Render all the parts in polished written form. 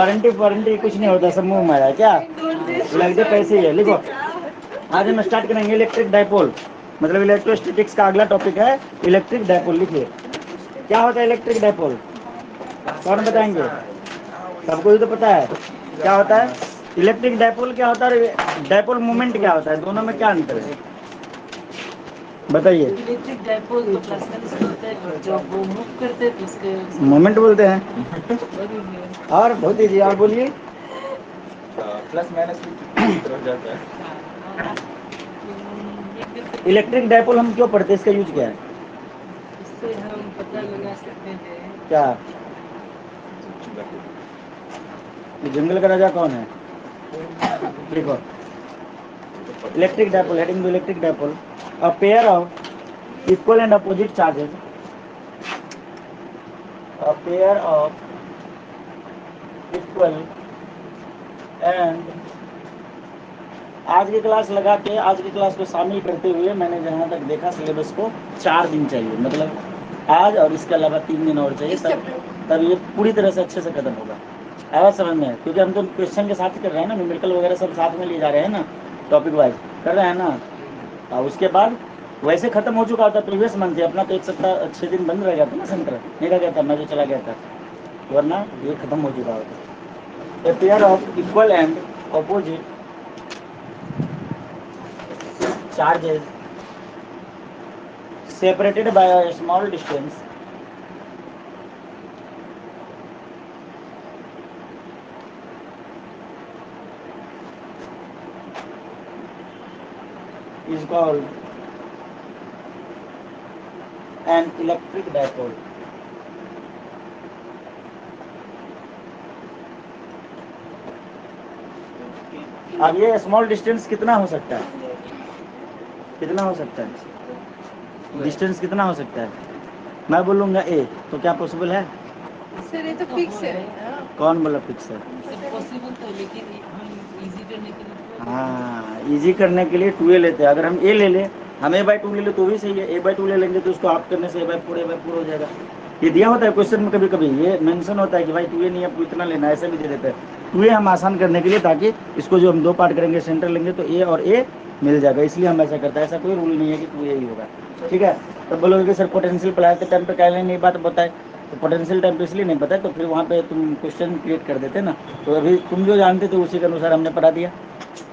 Warranty warranty कुछ नहीं होता, सब मुंह मारा है क्या, लग दे पैसे ही है। लिखो, आज हम स्टार्ट करेंगे इलेक्ट्रिक डायपोल, मतलब इलेक्ट्रोस्टैटिक्स का अगला टॉपिक है इलेक्ट्रिक डायपोल। लिखिए, क्या होता है इलेक्ट्रिक डायपोल, कौन बताएंगे? सबको ही तो पता है क्या होता है इलेक्ट्रिक डायपोल, क्या होता है डायपोल मोमेंट क्या होता है, दोनों में क्या अंतर है बताइए। इलेक्ट्रिक डायपोल तो प्लस माइनस होता है, जब वो मूव करते हैं तो उसके मोमेंट बोलते हैं। और बहुत ईजी, और बोलिए। प्लस माइनस की तरफ जाता है। इलेक्ट्रिक डायपोल हम क्यों पढ़ते हैं, इसका यूज क्या है? इससे हम पता लगा सकते हैं क्या? ये जंगल का राजा कौन है? देखो, इलेक्ट्रिक डायपोल, हेडिंग दो electric dipole, a pair of equal and opposite charges, a pair of equal and, आज की क्लास लगा के, आज की क्लास को शामिल करते हुए मैंने जहाँ तक देखा सिलेबस को 4 दिन चाहिए, मतलब आज और इसके अलावा 3 दिन और चाहिए, तब ये पूरी तरह से अच्छे से खत्म होगा। आवाज समझ में? क्योंकि हम तो क्वेश्चन के साथ कर रहे हैं ना, न्यूमेरिकल वगैरह सब साथ में ले जा रहे हैं ना, टॉपिक वाइज कर रहे हैं ना। और उसके बाद वैसे खत्म हो चुका था प्रीवियस मंथ से अपना, तो 1 सप्ताह 6 दिन बंद रह गया था ना सेंटर, नहीं रह गया था, मैं जो चला गया था, वरना ये खत्म हो चुका होता। A pair of equal and opposite charges separated by a small distance is called an electric dipole. अब ये स्मॉल डिस्टेंस कितना हो सकता है, कितना हो सकता है, डिस्टेंस कितना हो सकता है? मैं बोलूँगा ए, तो क्या पॉसिबल है? सर ये तो फिक्स है। कौन बोला फिक्स है? पॉसिबल तो, लेकिन हम इजी करने के लिए हाँ, इजी करने के लिए 2a लेते हैं। अगर हम ए ले लें, हम a/2 ले ले तो भी सही है, a/2 ले लेंगे तो उसको आप करने से a/4 हो जाएगा। ये दिया होता है क्वेश्चन में, कभी कभी ये मेंशन होता है कि भाई 2a नहीं, आपको इतना लेना है, ऐसे भी दे देते हैं। 2a हम आसान करने के लिए, ताकि इसको जो हम 2 पार्ट करेंगे सेंटर लेंगे तो a और a मिल जाएगा, इसलिए हम ऐसा करते हैं। ऐसा कोई रूल नहीं है कि 2a ही होगा, ठीक है। तो बोलोगे कि सर पोटेंशियल पढ़ाए थे टाइम पे क्या नहीं बात बताए, तो पोटेंशियल टाइम पे इसलिए नहीं पता है, तो फिर वहाँ पे तुम क्वेश्चन क्रिएट कर देते ना। तो अभी तुम जो जानते थे उसी के अनुसार हमने पढ़ा दिया,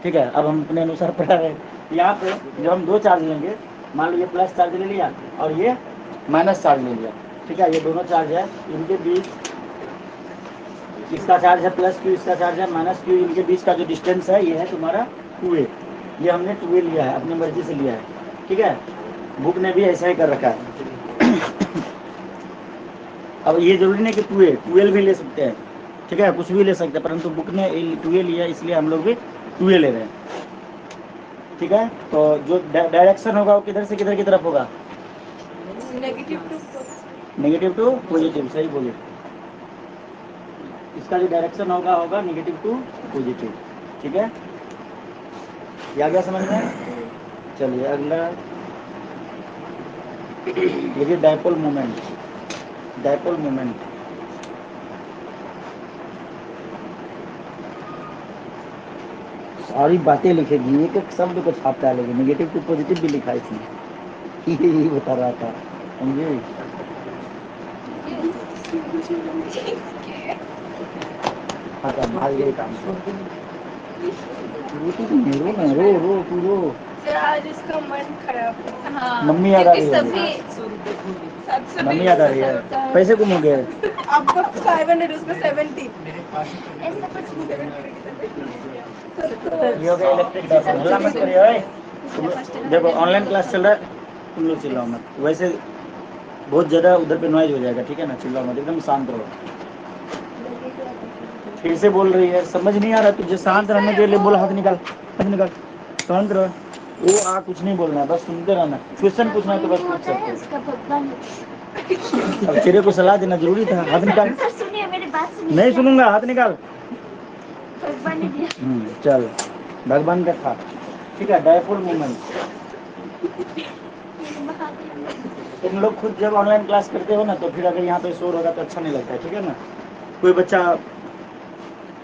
ठीक है। अब हम अपने अनुसार पढ़ा रहे हैं। यहाँ पे जब हम 2 चार्ज लेंगे, मान लो ये प्लस चार्ज ले लिया और ये माइनस चार्ज ले लिया, ठीक है, ये दोनों चार्ज है, इनके बीच इसका चार्ज है प्लस क्यू, इसका चार्ज है माइनस क्यू, इनके बीच का जो डिस्टेंस है ये है तुम्हारा 2a। ये हमने 2a लिया है, अपनी मर्जी से लिया है, ठीक है। बुक ने भी ऐसा ही कर रखा है। अब ये जरूरी नहीं कि 2a, 2l भी ले सकते हैं, ठीक है, कुछ भी ले सकते हैं, परंतु बुक ने 2a लिया इसलिए हम लोग भी 2a ले रहे हैं, ठीक है। तो जो डायरेक्शन होगा वो किधर से किधर की तरफ होगा? नेगेटिव टू पॉजिटिव, सही बोलिए। इसका जो डायरेक्शन होगा होगा नेगेटिव टू पॉजिटिव, ठीक है। ये आ गया समझ में? चलिए अगला, ये डायपोल मोमेंट, डायपोल मोमेंट। सारी बातें लिखेगी, एक एक शब्द को छाप डालेगी, नेगेटिव टू पॉजिटिव भी लिखा है इसमें। यही बता रहा था, समझे? हाँ तो भाग यही काम रो ना, रो रो तू रो। सर आज इसका मन खराब है। हाँ, मम्मी याद आ क्योंकि रही है, सभी मम्मी याद आ रही है, पैसे गुम हो गए। आपको 500 उसमें 70। ये हो गया इलेक्ट्रिक डायपोल, हल्ला मत करिए ओए। देखो ऑनलाइन क्लास चल रहा है, तुम लोग चिल्लाओ मत, वैसे बहुत ज़्यादा उधर पे नॉइज हो जाएगा, ठीक है ना, चिल्लाओ मत, एकदम शांत रहो। फिर से बोल रही है, समझ नहीं आ रहा तुझे, शांत रहने के लिए बोला, हाथ निकाल, हाथ निकाल, शांत रहो। वो कुछ नहीं बोलना है, बस सुनते रहना, क्वेश्चन पूछना है तो बस पूछ सकते हो। अब तेरे को सलाह देना जरूरी था, हाथ निकाल। नहीं सुनूंगा, हाथ निकाल। चल, भगवान का था, ठीक है। डायपोल मोमेंट, तुम लोग खुद जब ऑनलाइन क्लास करते हो ना, तो फिर अगर यहाँ पे शोर होगा तो अच्छा नहीं लगता है, ठीक है ना। कोई बच्चा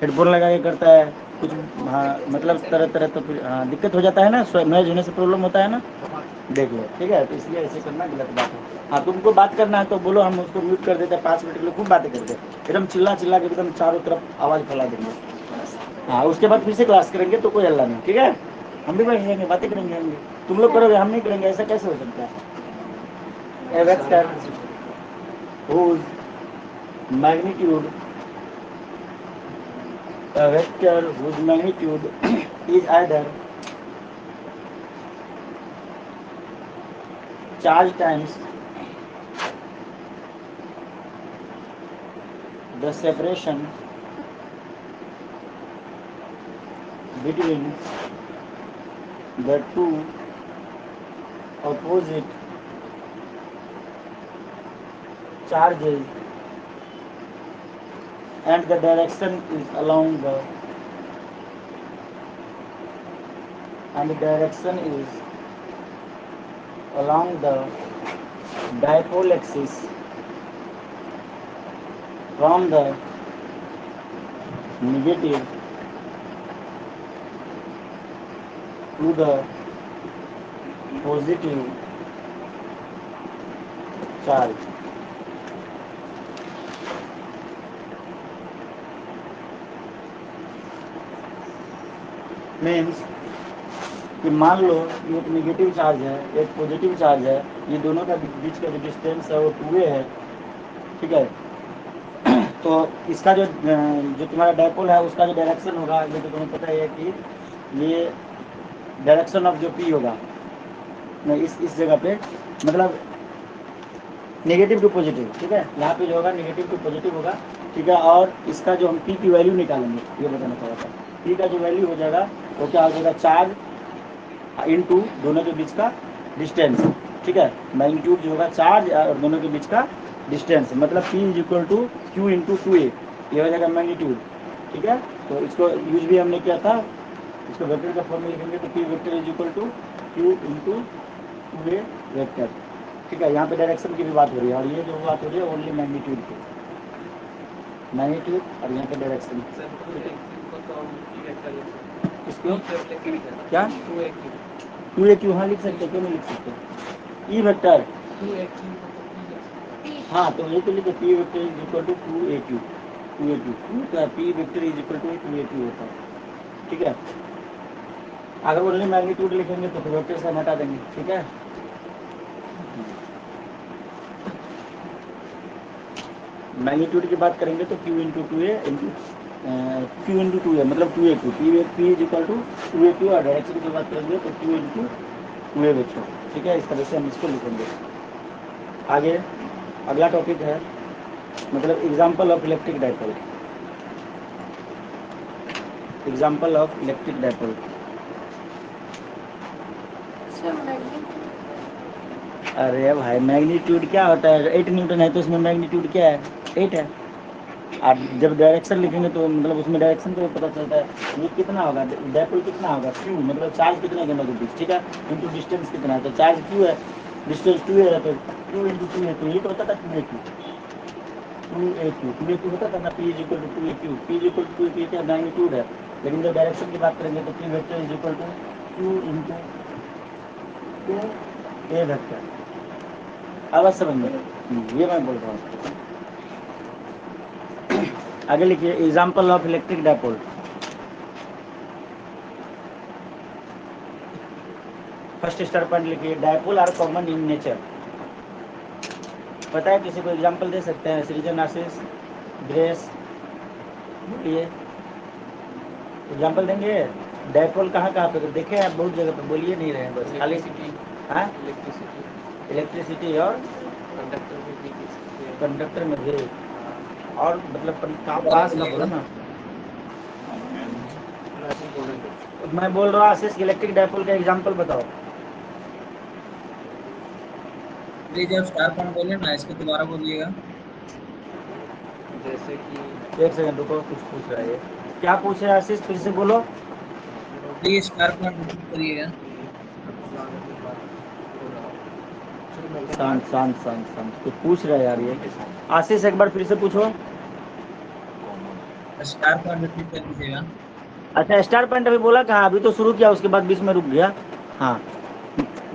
हेडफोन लगा के करता है कुछ, हाँ मतलब तरह तरह तो फिर हाँ दिक्कत हो जाता है ना, नॉइज होने से प्रॉब्लम होता है ना, देख लो ठीक है। तो इसलिए ऐसे करना गलत बात है। हाँ तुमको बात करना है तो बोलो, हम उसको म्यूट कर देते हैं 5 मिनट के लिए, खूब बातें करते हैं एकदम चिल्ला चिल्ला के एकदम चारों तरफ आवाज़ फैला देंगे। हाँ उसके बाद फिर से क्लास करेंगे तो कोई हल्ला नहीं, ठीक है। हम भी बैठ जाएंगे बातें करेंगे, हम भी, तुम लोग करोगे हम नहीं करेंगे, ऐसा कैसे हो सकता है। A vector whose magnitude a vector whose magnitude is either charge times the separation between the two opposite charges and the direction is along the dipole axis from the negative to the positive charge. Means कि मान लो ये एक negative charge है, एक positive charge है, ये दोनों का बीच का जो डिस्टेंस है वो 2a है, ठीक है। तो इसका जो तुम्हारा डायपोल है उसका जो डायरेक्शन होगा, ये तो तुम्हें पता ही है कि ये डायरेक्शन ऑफ जो पी होगा इस जगह पे, मतलब नेगेटिव टू पॉजिटिव, ठीक है। यहाँ पे जो होगा नेगेटिव टू पॉजिटिव होगा, ठीक है। और इसका जो हम पी की वैल्यू निकालेंगे, ये बताना चाह रहा था। पी का जो वैल्यू हो जाएगा वो क्या हो जाएगा, चार्ज इनटू दोनों के बीच का डिस्टेंस, ठीक है। मैग्नीट्यूड जो होगा चार्ज और दोनों के बीच का डिस्टेंस, मतलब P is equal to Q into 2a, ये हो जाएगा मैग्नीट्यूड, ठीक है। तो इसको यूज भी हमने किया था, इसको वेक्टर का फॉर्म में लिखेंगे तो P vector is equal to Q into 2a vector, ठीक है। यहाँ पे डायरेक्शन की भी बात हो रही है, और ये जो बात हो रही है ओनली मैग्नीट्यूड की, मैग्नीट्यूड और यहाँ पे डायरेक्शन। इसको क्या 2a क्यू, हाँ लिख सकते, क्यों नहीं लिख सकते। ई वेक्टर, हाँ तो ये तो लिखे P vector is equal to 2a Q, 2a Q P vector is equal to 2a Q होता है, ठीक है। अगर ओनली मैग्नीट्यूड लिखेंगे तो फिर वेक्टर से हम हटा देंगे, ठीक है। मैग्नीट्यूड की बात करेंगे तो Q into 2a into Q into 2a मतलब 2a Q, P is equal to 2a Q, और डायरेक्शन की बात करेंगे तो क्यू इंटू 2a वेक्टर, ठीक है। इस तरह से हम इसको लिखेंगे। आगे अगला टॉपिक है मतलब example of electric dipole, example of electric dipole. अरे भाई मैग्नीट्यूड क्या होता है, 8 न्यूटन है तो उसमें मैग्नीट्यूड क्या है, 8 है। आप जब डायरेक्शन लिखेंगे तो मतलब उसमें डायरेक्शन तो पता चलता है, ये कितना होगा डायपोल कितना होगा, क्यू मतलब चार्ज कितना दोनों के बीच, ठीक है, इंटू डिस्टेंस कितना है, तो चार्ज क्यू है, डिस्टेंस 2a है, तो क्यू इंटू 2a, तो ये तो होता था 2a क्यू, 2a क्यू होता था ना। P is equal to 2a Q, P is equal to 2a क्या मैग्नीट्यूड है, लेकिन जब डायरेक्शन की बात करेंगे तो P vector is equal to Q into 2a vector. आवाज समझ में, ये मैं बोल रहा हूँ। आगे लिखिए example of electric dipole. First star point लिखिए, dipole are common in nature. पता है किसी को एग्जाम्पल दे सकते हैं, सृजन, आशीष, ग्रेस, बोलिए एग्जाम्पल देंगे। डायपोल कहाँ कहाँ पे देखे हैं, बहुत जगह पे, बोलिए नहीं रहे बस खाली। हाँ इलेक्ट्रिसिटी और कंडक्टर में भी, और मतलब पास का बोला ना। मैं बोल रहा हूँ आशीष इलेक्ट्रिक डायपोल का एग्जाम्पल बताओ। जब स्टार पॉइंट बोले ना इसको दोबारा बोलिएगा। जैसे कि 1 सेकंड रुको, कुछ पूछ रहा है, क्या पूछ रहे हैं आशीष, फिर से बोलो। प्लीज स्टार पॉइंट रिपीट करिएगा। शांत शांत शांत शांत, कुछ पूछ रहा है यार ये। आशीष एक बार फिर से पूछो। स्टार पॉइंट पे क्लिक कर दीजिएगा। अच्छा स्टार पॉइंट अभी बोला कहाँ, अभी तो शुरू किया उसके बाद बीच में रुक गया। हाँ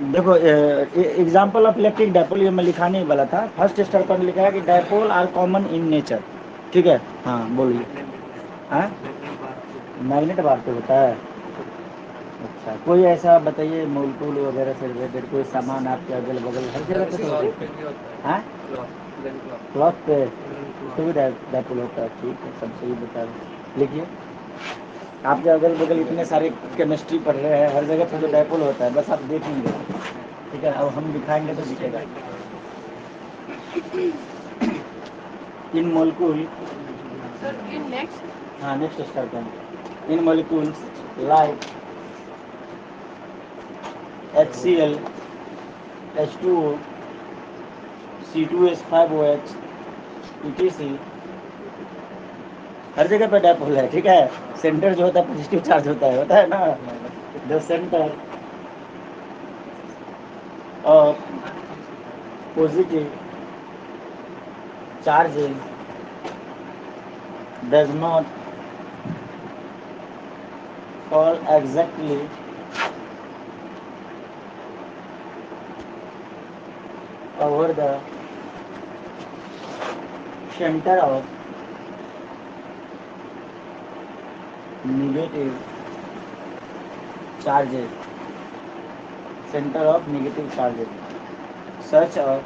देखो एग्जाम्पल ऑफ इलेक्ट्रिक डायपोल, ये मैं लिखा नहीं वाला था। फर्स्ट स्टार पॉइंट लिखा है कि dipole are common in nature, ठीक है। हाँ बोलिए। हाँ मैग्नेट बार पे होता है। अच्छा कोई ऐसा बताइए मोलकूल वगैरह से रिलेटेड कोई सामान आपके अगल बगल हर जगह पे तो होता है। हाँ क्लॉथ पे उसको भी डायपोल होता है, ठीक है सब सही बता रहे। लिखिए आपके अगल बगल इतने सारे केमिस्ट्री पढ़ रहे हैं, हर जगह पे तो डायपोल होता है, बस आप देखेंगे, ठीक है। अब हम दिखाएंगे तो दिखेगा। In molecule, Sir, in next, हाँ नेक्स्ट स्टार्ट करें। In molecules like HCl, H2O, C2H5OH, etc हर जगह पे डायपोल है, ठीक है। सेंटर जो होता है पॉजिटिव चार्ज होता है ना। The centre of positive charge does not fall exactly over the center of negative charges, center of negative charges, such of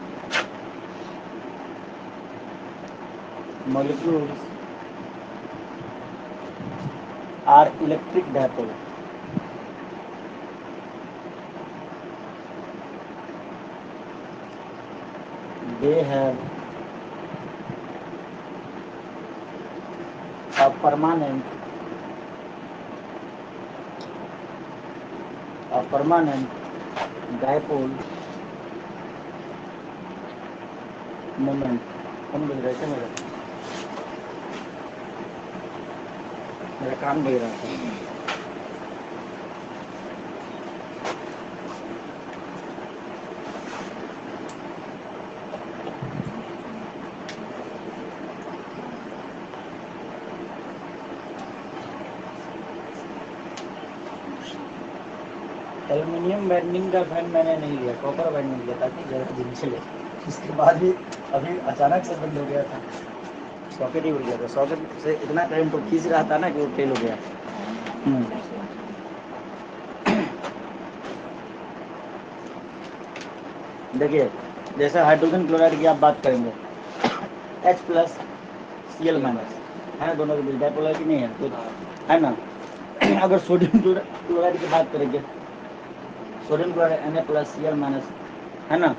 molecules are electric dipole. They have a permanent dipole moment. कौन बोल रहे थे? मेरा काम दे रहा था। Aluminium winding का fan मैंने नहीं लिया, कॉपर वाइंडिंग लिया ताकि ज़्यादा दिन चले। उसके बाद भी अभी अचानक से बंद हो गया था, सॉकेट ही उड़ गया था। सॉकेट से इतना करंट तो खींच रहा था ना कि वो फेल हो गया। देखिए जैसे हाइड्रोजन क्लोराइड की आप बात करेंगे, H+ Cl- है ना, दोनों के बीच डायपोलरिटी नहीं है तो है ना। अगर सोडियम क्लोराइड की बात करेंगे, सोडियम क्लोराइड Na+Cl- है ना।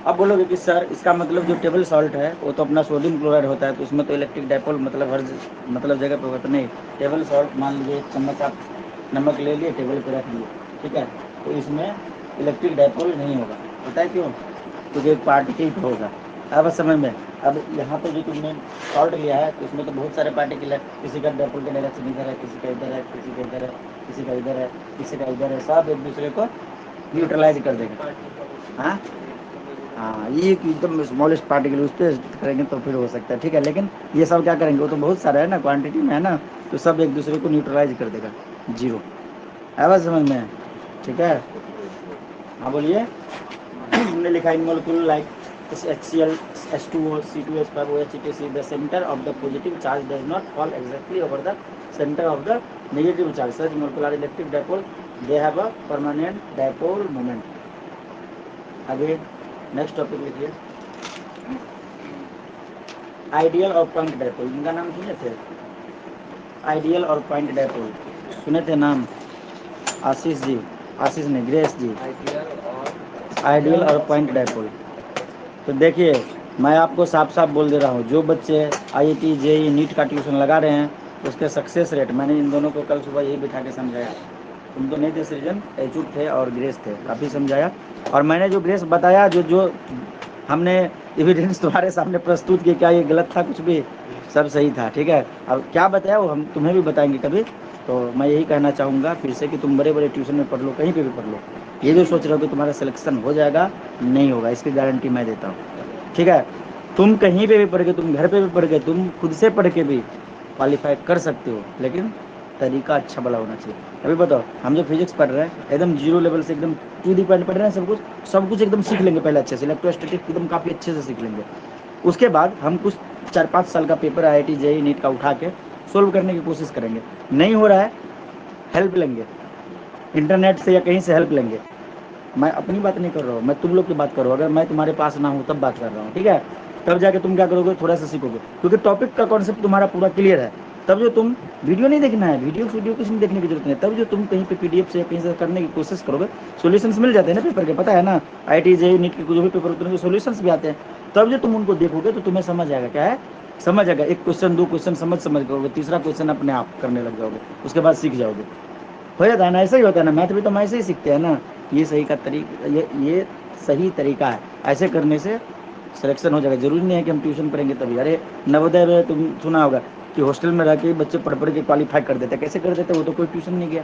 अब बोलोगे कि सर इसका मतलब जो टेबल सॉल्ट है वो तो अपना सोडियम क्लोराइड होता है, तो उसमें तो इलेक्ट्रिक डायपोल मतलब हर मतलब जगह पे होता नहीं। टेबल सॉल्ट मान लीजिए चम्मच आप नमक ले लिए टेबल पे रख दिए, ठीक है, तो इसमें इलेक्ट्रिक डायपोल नहीं होगा। पता है क्यों? क्योंकि एक पार्टिकल होगा। अब समझ में। अब यहाँ पे जो तुमने सॉल्ट लिया है तो इसमें तो बहुत सारे पार्टिकल है, किसी का डायपोल का डायरेक्शन इधर है, किसी का इधर है, किसी का इधर है, किसी का इधर है, किसी का इधर है, सब एक दूसरे को न्यूट्रलाइज कर देगा। हाँ हाँ, ये एकदम स्मॉलेस्ट पार्टिकल उस पर करेंगे तो फिर हो सकता है, ठीक है। लेकिन ये सब क्या करेंगे, वो तो बहुत सारा है ना, क्वांटिटी में है ना, तो सब एक दूसरे को न्यूट्रलाइज कर देगा, जीरो। आवाज समझ में? ठीक है, हाँ बोलिए। हमने लिखा in molecule like HCl, H2O, C2H5OH, etc. The center of the positive charge does not fall exactly over the center of the negative charge. Such molecular electric dipole, they have a permanent dipole moment. आगे next topic लिखिए, ideal और point dipole. इनका नाम सुने थे? Ideal और point dipole सुने थे नाम? आशीष जी, आशीष ने, ग्रेस जी, आइडियल और पॉइंट डायपोल। तो देखिए मैं आपको साफ साफ बोल दे रहा हूँ, जो बच्चे IIT JEE नीट का ट्यूशन लगा रहे हैं उसके सक्सेस रेट, मैंने इन दोनों को कल सुबह यही बिठा के समझाया। तुम तो नहीं थे सृजन, एचुक थे और ग्रेस थे, काफ़ी समझाया। और मैंने जो ग्रेस बताया, जो जो हमने एविडेंस तुम्हारे सामने प्रस्तुत किया, क्या ये गलत था? कुछ भी सब सही था, ठीक है। अब क्या बताया वो हम तुम्हें भी बताएंगे कभी। तो मैं यही कहना चाहूँगा फिर से कि तुम बड़े बड़े ट्यूशन में पढ़ लो, कहीं पे भी पढ़ लो, ये जो सोच रहे हो कि तुम्हारा सिलेक्शन हो जाएगा, नहीं होगा, इसकी गारंटी मैं देता हूँ, ठीक है। तुम कहीं पे भी पढ़ के, तुम घर पे भी पढ़ के, तुम खुद से पढ़ के भी क्वालिफाई कर सकते हो, लेकिन तरीका अच्छा वाला होना चाहिए। अभी बताओ, हम जो फिजिक्स पढ़ रहे हैं एकदम जीरो लेवल से एकदम टू दी पॉइंट पढ़ रहे हैं, सब कुछ एकदम सीख लेंगे पहले अच्छे से, इलेक्ट्रोस्टैटिक एकदम काफ़ी अच्छे से सीख लेंगे। उसके बाद हम कुछ 4-5 साल का पेपर IIT JEE नीट का उठा के सोल्व करने की कोशिश करेंगे। नहीं हो रहा है, हेल्प लेंगे इंटरनेट से या कहीं से हेल्प लेंगे। मैं अपनी बात नहीं कर रहा हूँ, मैं तुम लोग की बात कर रहा हूँ। अगर मैं तुम्हारे पास ना हूँ तब बात कर रहा हूँ, ठीक है? तब जाके तुम क्या करोगे, थोड़ा सा सीखोगे, क्योंकि टॉपिक का कॉन्सेप्ट तुम्हारा पूरा क्लियर है। तब जो तुम वीडियो नहीं देखना है, वीडियो कुछ नहीं देखने की जरूरत नहीं। तब जो तुम कहीं पे PDF से या कहीं से करने की कोशिश करोगे, सॉल्यूशंस मिल जाते हैं ना पेपर के, पता है ना? IIT JEE नीट के जो भी पेपर होते हैं सॉल्यूशंस भी आते हैं। तब जो तुम उनको देखोगे तो तुम्हें समझ आएगा, क्या है, समझ आएगा। एक क्वेश्चन 2 क्वेश्चन समझ करोगे, तीसरा क्वेश्चन अपने आप करने लग जाओगे, उसके बाद सीख जाओगे। हो जाता है ना, ऐसा ही होता है ना। मैथ भी तो हम ऐसे ही सीखते हैं ना। ये सही का तरीका, ये सही तरीका है। ऐसे करने से सिलेक्शन हो जाएगा। जरूरी नहीं है कि हम ट्यूशन पढ़ेंगे तभी। अरे नवोदय में तुम सुना होगा कि हॉस्टल में रह के बच्चे पढ़ के क्वालिफाई कर देते। कैसे कर देते? वो तो कोई ट्यूशन नहीं गया।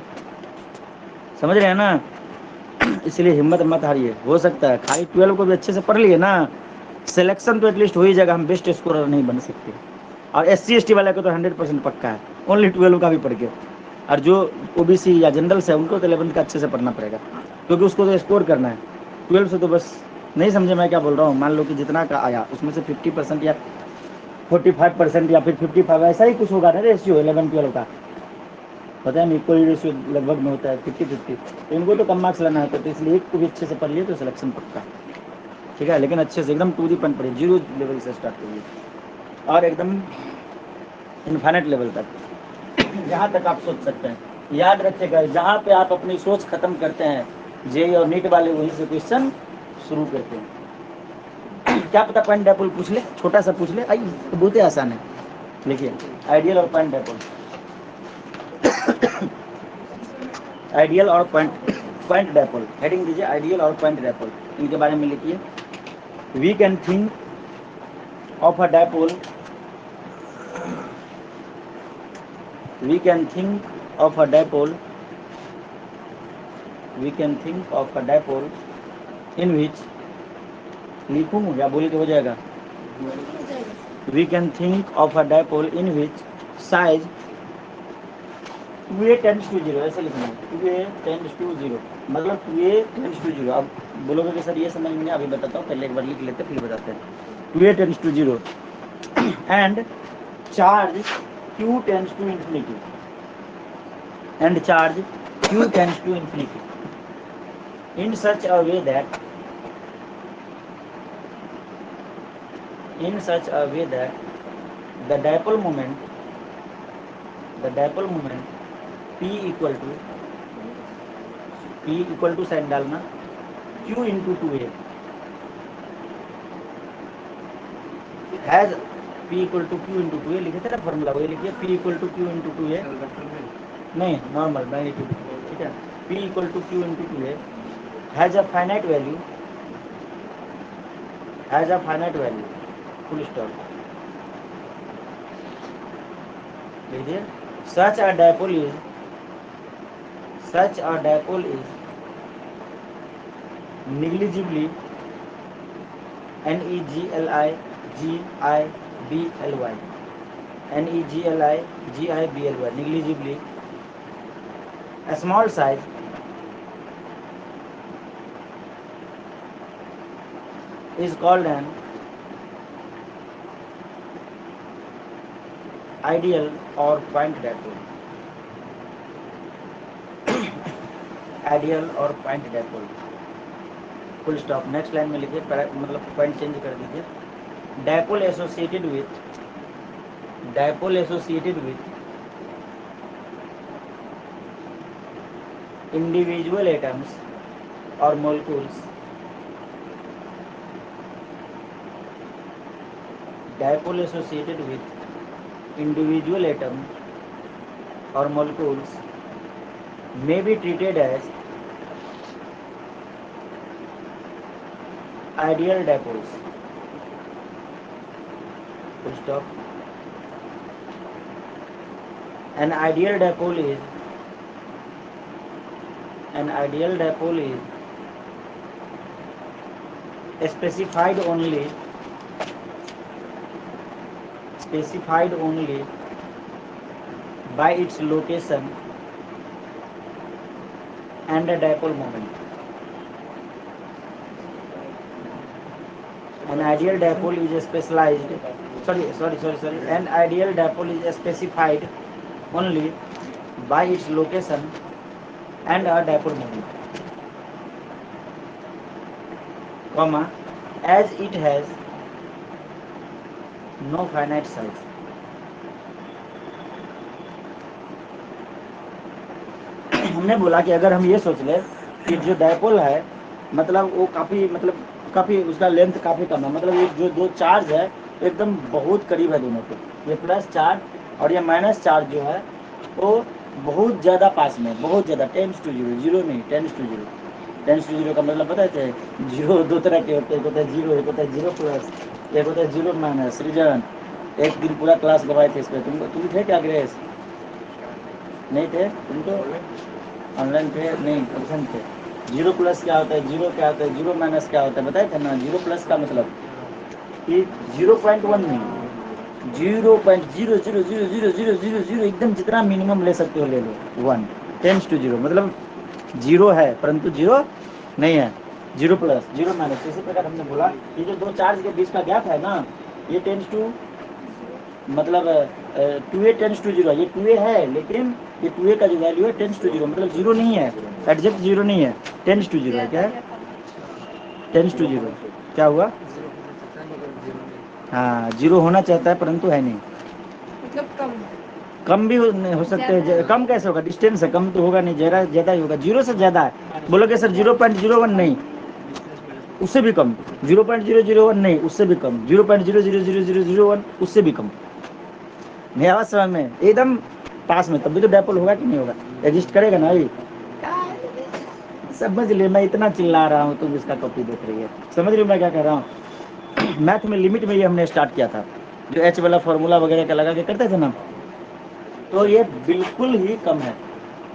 समझ रहे हैं ना? इसलिए हिम्मत मत हारिए। हो सकता है खाली 12 को भी अच्छे से पढ़ लिए ना, सिलेक्शन तो एटलीस्ट हो ही जाएगा। हम बेस्ट स्कोरर नहीं बन सकते। और SC ST वाले को तो 100% पक्का है, ओनली 12 का भी पढ़ के। और जो OBC या जनरल से उनको तो 11th का अच्छे से पढ़ना पड़ेगा, क्योंकि उसको तो स्कोर करना है। 12 से तो बस, नहीं समझे मैं क्या बोल रहा हूँ? मान लो कि जितना का आया उसमें से 50% या 45% या फिर 55, ऐसा ही कुछ होगा ना रेशियो 11-12 का। पता है नहीं, कोई रेशियो लगभग में होता है 50-50। तो इनको तो कम मार्क्स लाना है, तो इसलिए एक को भी अच्छे से पढ़ लिए तो सिलेक्शन पक्का, ठीक है? लेकिन अच्छे से एकदम टू दी पॉइंट पढ़िए, 0 लेवल से स्टार्ट करिए और एकदम इन्फाइनाइट लेवल तक, जहाँ तक आप सोच सकते हैं। याद रखिएगा, जहाँ पे आप अपनी सोच खत्म करते हैं, JEE और नीट वाले वहीं से क्वेश्चन शुरू करते हैं। क्या पता पॉइंट डायपोल पूछ ले, छोटा सा पूछ ले, आई तो बहुत ही आसान है। लिखिए आइडियल और पॉइंट डायपोल। आइडियल और पॉइंट डायपोल, हेडिंग दीजिए आइडियल और पॉइंट डायपोल। इनके बारे में लिखिए। We can think of a dipole, we can think of a dipole, we can think of a dipole in which, लिखूं या बोले तो हो जाएगा? we can think of a dipole in which size 2a tends to 0, ऐसे लिखना है 2a tends to 0, मतलब 2a tends to 0। अब बोलोगे कि सर ये समझ में नहीं, अभी बताता हूँ, पहले एक बार लिख लेते फिर बताते हैं। 2a tends to 0 and charge q tends to infinity, and charge q tends to infinity in such a way that the dipole moment p equal to sign डालना q into 2a has p equal to q into 2a लिखे थे ना formula, वही लिखिए p equal to q into 2a, नहीं normal magnitude, ठीक है? p equal to q into 2a has a finite value, full stop। लीजिए such a dipole is negligibly negligibly a small size is called an ideal or point dipole। Ideal और point dipole, full stop. Next line में लिखिए, मतलब point change कर दीजिए। Dipole associated with individual atoms और molecules, dipole associated with individual atom और molecules may be treated as ideal dipoles, full stop। An ideal dipole is specified only by its location and a dipole moment. An ideal dipole is specialized. Sorry. An ideal dipole is specified only by its location and a dipole moment, comma, as it has no finite size. हमने बोला कि अगर हम ये सोच ले कि जो डायपोल है मतलब वो काफ़ी उसका लेंथ काफ़ी कम है, मतलब ये जो दो चार्ज है एकदम बहुत करीब है दोनों के, ये प्लस चार्ज और ये माइनस चार्ज जो है वो बहुत ज़्यादा पास में, बहुत ज़्यादा 10⁻⁸, जीरो नहीं 10⁻⁸। 10⁻⁸ का मतलब पता है, जीरो दो तरह के होते हैं, एक होता है जीरो, एक होता है जीरो प्लस, एक होता है जीरो माइनस। सृजन एक दिन पूरा क्लास गवाए थे इस पर, तुम थे क्या ग्रेस? नहीं थे तुम तो ऑनलाइन थे नहीं, ऑप्शन थे। जीरो प्लस क्या होता है, जीरो क्या होता है, जीरो माइनस क्या होता है बताए थे ना। जीरो प्लस का मतलब कि 0.1 नहीं, 0.0000000 एकदम जितना मिनिमम ले सकते हो ले लो। 1 10⁻⁸ मतलब जीरो है परंतु जीरो नहीं है, जीरो प्लस जीरो माइनस। इसी प्रकार हमने बोला ये जो दो चार्ज के बीच का गैप है ना, ये मतलब 2a टेंस टू 0, ये 2a है लेकिन ये 2a का जो वैल्यू है 10⁻⁸, मतलब जीरो नहीं है, एग्जैक्ट जीरो नहीं है, 10⁻⁸ है। क्या है 10⁻⁸? क्या हुआ? हाँ जीरो होना चाहता है परंतु है नहीं, मतलब कम कम भी हो सकते हैं। कम कैसे होगा, डिस्टेंस है, कम तो होगा नहीं, ज़्यादा ही होगा, जीरो से ज़्यादा है। बोलोगे सर 0.01 नहीं, उससे भी कम, 0.001 नहीं, उससे भी कम, 0.0000001 उससे भी कम। नहीं आवाज समझ में? एकदम पास में, तब भी तो डायपोल होगा कि नहीं होगा, एग्जिस्ट करेगा ना। अभी समझ ले, मैं इतना चिल्ला रहा हूँ तुम इसका कॉपी देख रही है, समझ रही हो मैं क्या कह रहा हूँ? मैथ में लिमिट में ये हमने स्टार्ट किया था, जो एच वाला फॉर्मूला वगैरह का लगा के करते थे ना, तो ये बिल्कुल ही कम है।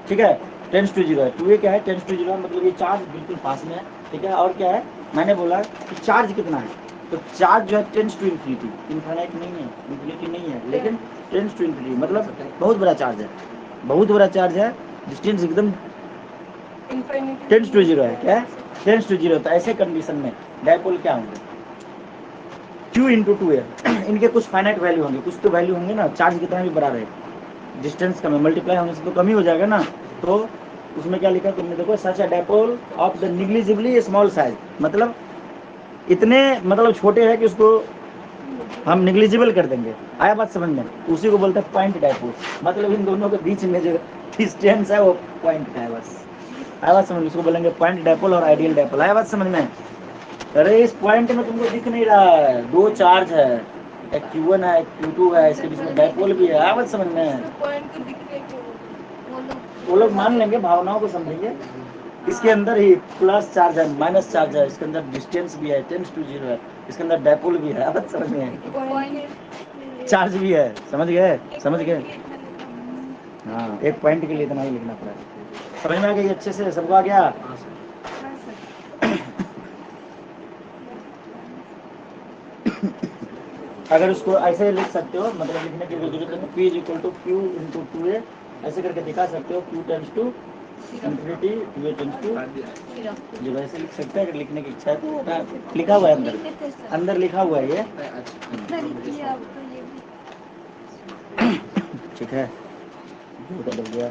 ठीक है 10⁻⁸ है, 2a क्या है 10⁻⁸, मतलब ये चार्ज बिल्कुल पास में है। ठीक है, और क्या है मैंने बोला कि चार्ज कितना है, तो चार्ज जो है 10⁻⁸, इन्फिनिट नहीं है, इन्फिनिटी नहीं है, लेकिन 10⁻⁸, मतलब बहुत बड़ा चार्ज है, बहुत बड़ा चार्ज है। डिस्टेंस एकदम 10⁻⁸ है। क्या है 10⁻⁸? तो ऐसे कंडीशन में डायपोल क्या होंगे, q इंटू 2a। इनके कुछ फाइनाइट वैल्यू होंगे, कुछ तो वैल्यू होंगे ना, चार्ज कितना भी बड़ा रहे, डिस्टेंस कम है, मल्टीप्लाई होने से तो कम ही हो जाएगा ना। तो उसमें क्या लिखा तुमने देखो, such a dipole of the negligibly small size, मतलब इतने मतलब छोटे हैं कि उसको हम निग्लिजिबल कर देंगे। आया बात समझ में? उसी को बोलते हैं पॉइंट डायपोल, मतलब इन दोनों के बीच में जो डिस्टेंस है वो पॉइंट है बस। आया बात समझ में? उसको बोलेंगे पॉइंट डायपोल और आइडियल डायपोल। आया बात समझ में? अरे इस पॉइंट में तुमको दिख नहीं रहा है, दो चार्ज है, एक Q1 है एक Q2 है, इसके बीच में डायपोल भी है। आया बात समझ में? पॉइंट को दिखने को वो लोग मान लेंगे, भावनाओं को समझेंगे। इसके अंदर ही प्लस चार्ज है माइनस चार्ज है, इसके अंदर डिस्टेंस भी है 10⁻⁸ है, इसके अंदर डायपोल भी है। बात समझ में? चार्ज भी है, समझ गए? समझ गए? हाँ, एक पॉइंट के लिए इतना ही लिखना पड़ा। समझ में आ गई अच्छे से? सबको आ गया? अगर उसको ऐसे लिख सकते हो, मतलब लिखने की जरूरत नहीं, P is equal to Q into 2a, ऐसे करके दिखा सकते हो, Q tends to infinity, 2a tends to 0, ऐसे लिख सकते हैं अगर लिखने की इच्छा है तो। लिखा हुआ है अंदर लिखा हुआ है ये। ठीक है, जोर का दब गया,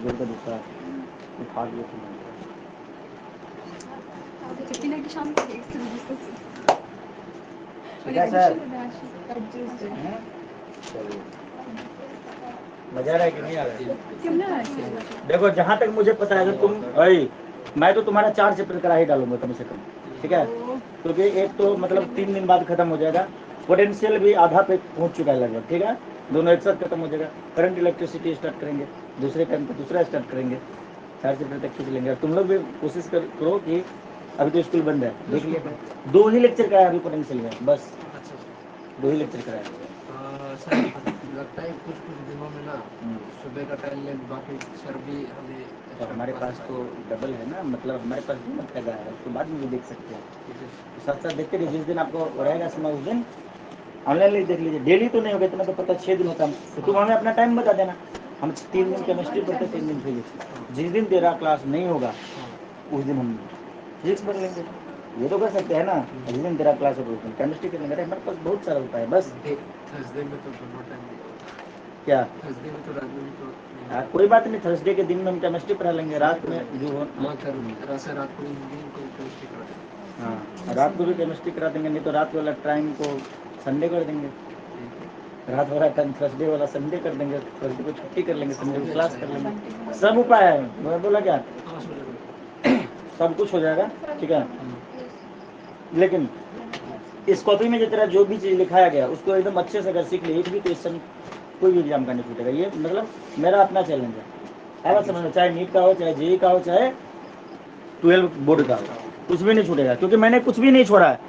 जोर का दूसरा उठा लिया तुमने। ठीक है सर, मजा आ रहा है कि नहीं आ रहा है? देखो जहाँ तक मुझे पता है, अगर तुम मैं तो तुम्हारा 4 चैप्टर करा ही डालूंगा कम से कम। ठीक है, क्योंकि एक तो मतलब 3 दिन बाद खत्म हो जाएगा, पोटेंशियल भी आधा पे पहुंच चुका है लगभग। ठीक है, दोनों एक साथ खत्म हो जाएगा। करंट इलेक्ट्रिसिटी स्टार्ट करेंगे, दूसरे टाइम पे दूसरा स्टार्ट करेंगे, 4 चैप्टर तक खींच लेंगे। और तुम लोग भी कोशिश करो कि अभी तो स्कूल बंद है, देख लिया 2 ही लेक्चर कराया अभी पोटेंशियल में, बस 2 ही लेक्चर कराया। सर लगता है कुछ दिनों में ना सुबह का टाइम में बाकी सर भी हमें तो हमारे पास तो डबल है ना, मतलब हमारे पास भी लगा है, उसको बाद में भी देख सकते हैं, तो साथ साथ देखते रहिए। जिस दिन आपको रहेगा समय उस दिन ऑनलाइन देख लीजिए, डेली तो नहीं होगा इतना तो पता, 6 दिन होता है, तो तुम हमें अपना टाइम बता देना, हम 3 दिन केमिस्ट्री पढ़ते, 3 दिन फिजिक्स, जिस दिन तेरा क्लास नहीं होगा उस दिन हम फिजिक्स पढ़ लेंगे, ये तो कर सकते हैं ना, जिस दिन तेरा क्लास होगा उस दिन केमिस्ट्री कर लेंगे, हमारे पास बहुत सारा उपाय है, बस थर्सडे में तो दोनों टाइम क्या थर्सडे में तो रात में भी तो कोई बात नहीं, थर्सडे के दिन में हम केमिस्ट्री पढ़ा लेंगे, रात में जो हो हाँ कर ऐसे रात को हिंदी को केमिस्ट्री करा देंगे। हाँ रात को भी केमिस्ट्री करा देंगे, नहीं तो रात वाला टाइम को संडे कर देंगे, रात वाला टाइम थर्सडे वाला संडे कर देंगे, थर्सडे को छुट्टी कर लेंगे, संडे को क्लास कर लेंगे, सब उपाय है, मैं बोला क्या हाँ सो जाएगा। सब कुछ हो जाएगा, ठीक है। लेकिन इस कॉपी में जो तेरा जो भी चीज लिखाया गया उसको एकदम अच्छे से अगर सीख ले, एक भी क्वेश्चन कोई भी एग्जाम का नहीं छूटेगा, ये मतलब मेरा अपना चैलेंज है, बात समझ में, चाहे नीट का हो, चाहे जेई का हो, चाहे 12 बोर्ड का हो, कुछ भी नहीं छूटेगा, क्योंकि मैंने कुछ भी नहीं छोड़ा है,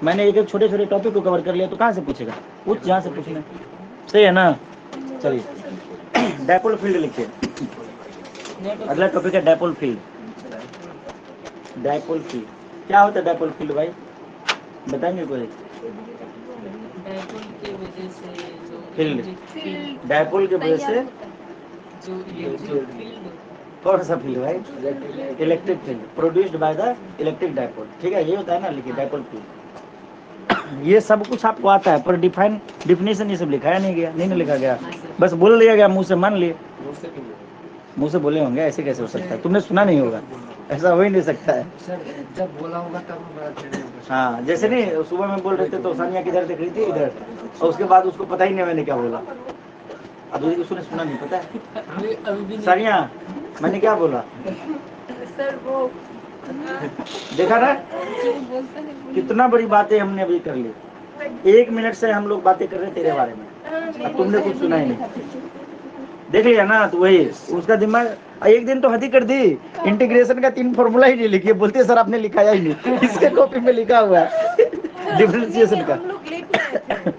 मैंने एक एक छोटे छोटे टॉपिक को कवर कर लिया, तो कहाँ से पूछेगा, कुछ जहाँ से पूछना, सही है ना। चलिए डायपोल फील्ड लिखिए, अगला टॉपिक है डायपोल फील्ड। डायपोल फील्ड क्या होता है, डायपोल फील्ड भाई बताएंगे कोई, डायपोल की वजह से जो फील्ड, इलेक्ट्रिक डायपोल की वजह से जो इलेक्ट्रिक फील्ड कौन सा फील्ड भाई, electric field produced by the electric dipole, ठीक है, ये होता है ना, लिखिए डायपोल फील्ड, ये सब कुछ आपको आता है, पर डिफिनेशन ये सब लिखाया नहीं गया, नहीं लिखा गया, बस बोल दिया गया, मुंह से मान लिए, मुंह से बोले होंगे, ऐसे कैसे हो सकता है, तुमने सुना नहीं होगा, ऐसा हो ही नहीं सकता है। सर जब बोला होगा तब बड़ा ट्रेनिंग होगा। हाँ जैसे नहीं सुबह में बोल रहे थे तो सानिया किधर देख रही थी इधर, और उसके बाद उसको पता ही नहीं मैंने क्या बोला, अब उसने सुना नहीं, पता है अभी भी नहीं सानिया मैंने क्या बोला, सर वो देखा ना जो बोलता है कितना बड़ी बातें हमने अभी कर ली, 1 मिनट से हम लोग बातें कर रहे तेरे बारे में, अब तुमने कुछ सुना ही नहीं, देख लिया ना, तो वही उसका दिमाग, एक दिन तो हद ही कर दी, इंटीग्रेशन का 3 फॉर्मूला ही नहीं लिखिए, बोलते सर आपने लिखाया ही नहीं, इसके कॉपी में लिखा हुआ है डिफरेंशिएशन का, हम लोग लेट में आए थे।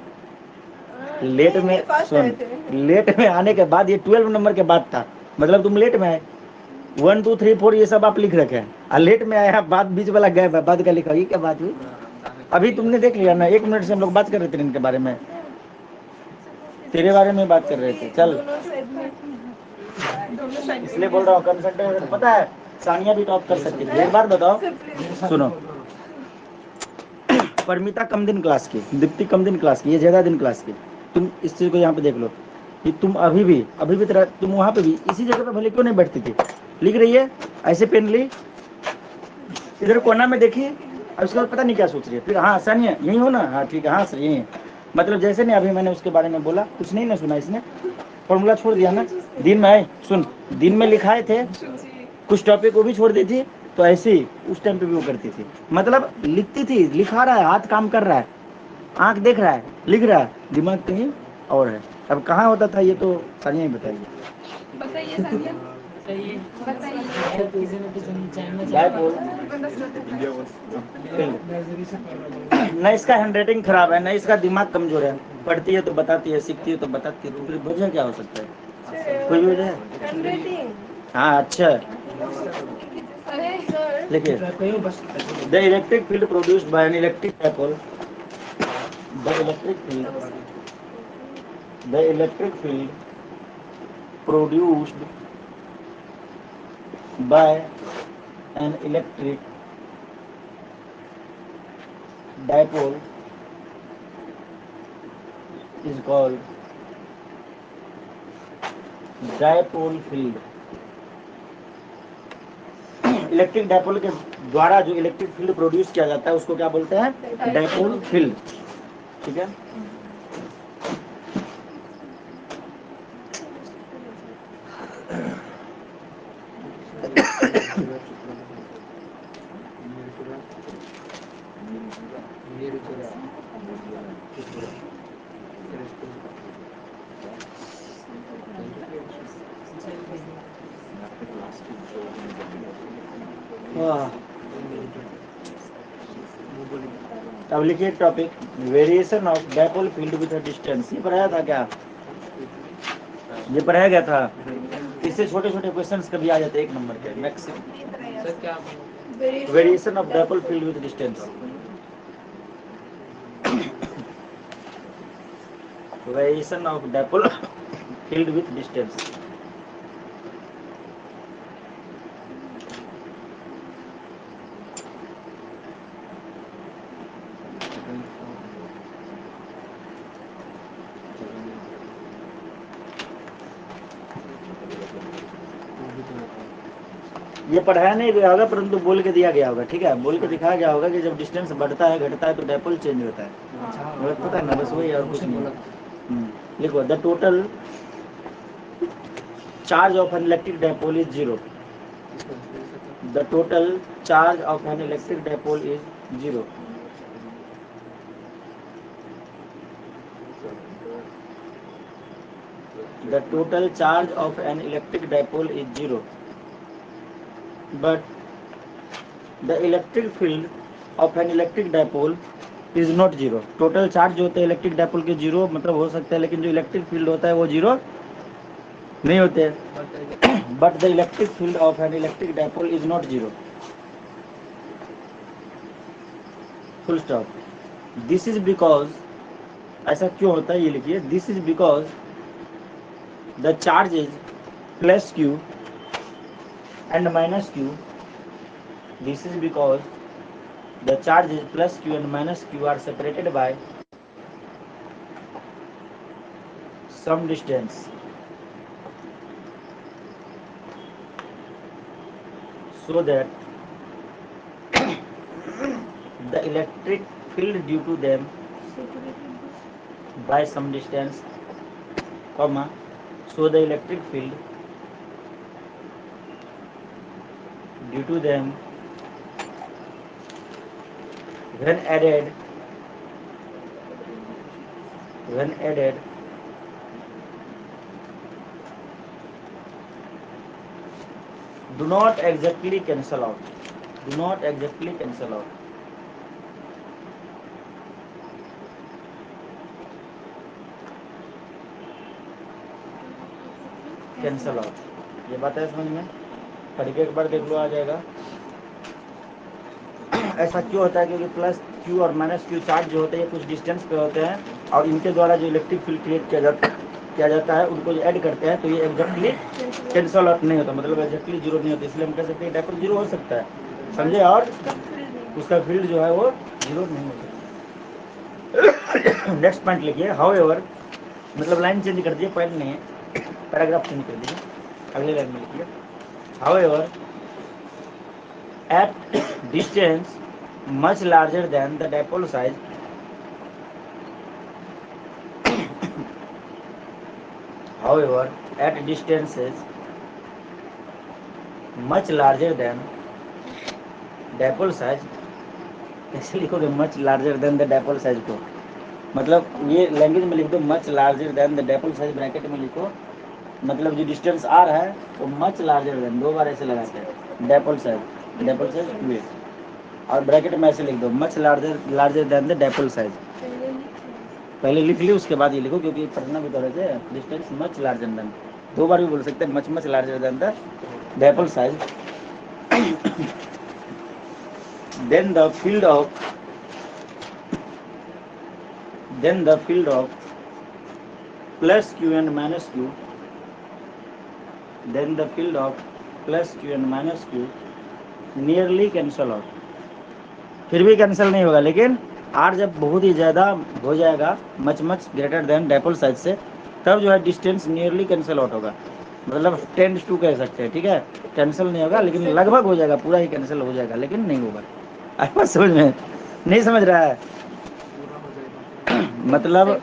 लेट में ये पास आए थे। सुन, लेट में आने के बाद, ये 12 नंबर के बाद था, मतलब तुम लेट में आए, 1 2 3 4 ये सब आप लिख रखे हैं, और लेट में आया, बाद बीच वाला गैप है, बाद का लिखा, ये क्या बात हुई, अभी तुमने देख लिया ना, 1 मिनट से हम लोग बात कर रहे थे इनके बारे में, तेरे बारे में बात कर रहे थे, चल दोनों साइड इसलिए बोल रहा हूँ कंसंट्रेट, पता है सानिया भी टॉप कर सकती है, एक बार बताओ, सुनो, परमिता कम दिन क्लास की, दीप्ति कम दिन क्लास की, ये ज्यादा दिन क्लास की, तुम इस चीज को यहाँ पे देख लो कि तुम अभी भी तेरा, तुम वहां पे भी इसी जगह पे भले क्यों नहीं बैठती थी, लिख रही है ऐसे पेन ली, इधर कोना में देखी, और उसके बाद पता नहीं क्या सोच रही है, फिर हाँ सानिया यही हो ना, हाँ ठीक है, हाँ सर यही है, मतलब जैसे नहीं अभी मैंने उसके बारे में बोला, कुछ नहीं ना सुना इसने, फॉर्मूला छोड़ दिया ना, दिन में आए सुन, दिन में लिखाए थे कुछ टॉपिक वो भी छोड़ दी थी, तो ऐसे ही उस टाइम पे भी वो करती थी, मतलब लिखती थी, लिखा रहा है, हाथ काम कर रहा है, आंख देख रहा है, लिख रहा है, दिमाग कहीं और है, अब कहाँ होता था ये तो सानिया ही बताइए। बताइए सानिया चाहिए बताइए किसी ने कुछ जानना क्या चाहिए बोल न इसका हैंडराइटिंग खराब है, न इसका दिमाग कमजोर है, पढ़ती है तो बताती है, सीखती है तो बताती है, तो फिर वजह क्या हो सकता है, कोई वजह है, हैंडराइटिंग हाँ अच्छा अरे सर देखिए, the electric field produced by an electric dipole, the electric field produced by an electric dipole is called dipole field. Electric dipole के द्वारा जो इलेक्ट्रिक फील्ड प्रोड्यूस किया जाता है उसको क्या बोलते हैं, डायपोल फील्ड, ठीक है। अब लिखिए topic, variation of dipole field with distance, ये पढ़ाया था क्या, ये पढ़ाया गया था, इससे छोटे छोटे क्वेश्चंस कभी आ जाते हैं 1 नंबर के मैक्सिमम। सर क्या variation of dipole field with distance, variation of dipole field with distance. ये पढ़ाया नहीं गया होगा परंतु बोल के दिया गया होगा, ठीक है, बोल के दिखाया गया होगा कि जब डिस्टेंस बढ़ता है घटता है तो डायपोल चेंज होता है, पता है ना, बस वही और कुछ नहीं। लिखो the total charge of an electric dipole is 0. The total charge of an electric dipole is 0. The total charge of an electric dipole is 0. But the electric field of an electric dipole is not 0. Total charge जो होते हैं electric dipole के 0 मतलब हो सकता है, लेकिन जो इलेक्ट्रिक फील्ड होता है वो 0 नहीं होते। But the electric field of an electric dipole is not 0. Full stop. This is because, ऐसा क्यों होता है ये लिखिए, this is because the charge is plus Q and minus Q. This is because the charge is plus q and minus q are separated by some distance. So that the electric field due to them by some distance, comma, so the electric field due to them when added do not exactly cancel out. ये बात है समझ में, पढ़ के एक बार देख लो, आ जाएगा। ऐसा क्यों होता है, क्योंकि प्लस क्यू और माइनस क्यू चार्ज जो होते हैं कुछ डिस्टेंस पे होते हैं और इनके द्वारा जो इलेक्ट्रिक फील्ड क्रिएट किया जाता है उनको जो ऐड करते हैं तो ये एग्जैक्टली कैंसल आउट नहीं होता, मतलब एग्जैक्टली 0 नहीं होता, इसलिए हम कह सकते हैं डायपोल 0 हो सकता है, समझे, और उसका फील्ड जो है वो 0 नहीं होता। नेक्स्ट पॉइंट लिखिए, हाउएवर, मतलब लाइन चेंज कर दीजिए, पॉइंट नहीं है, पैराग्राफ चेंज कर दीजिए, अगले लाइन में लिखिए, however at distance much larger than the dipole size however at distances much larger than dipole size, ऐसे लिखोगे much larger than the dipole size को, मतलब ये लैंग्वेज में लिख दो much larger than the dipole size, bracket में लिखो, मतलब जो डिस्टेंस आर है वो मच लार्जर देन, 2 बार ऐसे लगाते हैं, डायपोल साइज 2 और ब्रैकेट में ऐसे लिख दो much larger than the dipole size. पहले लिख ली उसके बाद ये लिखो, क्योंकि पढ़ना भी तो रहते हैं, डिस्टेंस मच लार्जर देन, 2 बार भी बोल सकते हैं, much larger than the dipole size. then the field of plus q and minus q nearly cancel out. फिर भी कैंसिल नहीं होगा, लेकिन आर जब बहुत ही ज़्यादा हो जाएगा much greater then dipole size से, तब जो है डिस्टेंस नियरली कैंसिल आउट होगा, मतलब 10:2 कह सकते हैं, ठीक है, कैंसिल नहीं होगा लेकिन लगभग हो जाएगा, पूरा ही कैंसिल हो जाएगा लेकिन नहीं होगा। आपको समझ में नहीं समझ रहा है, मतलब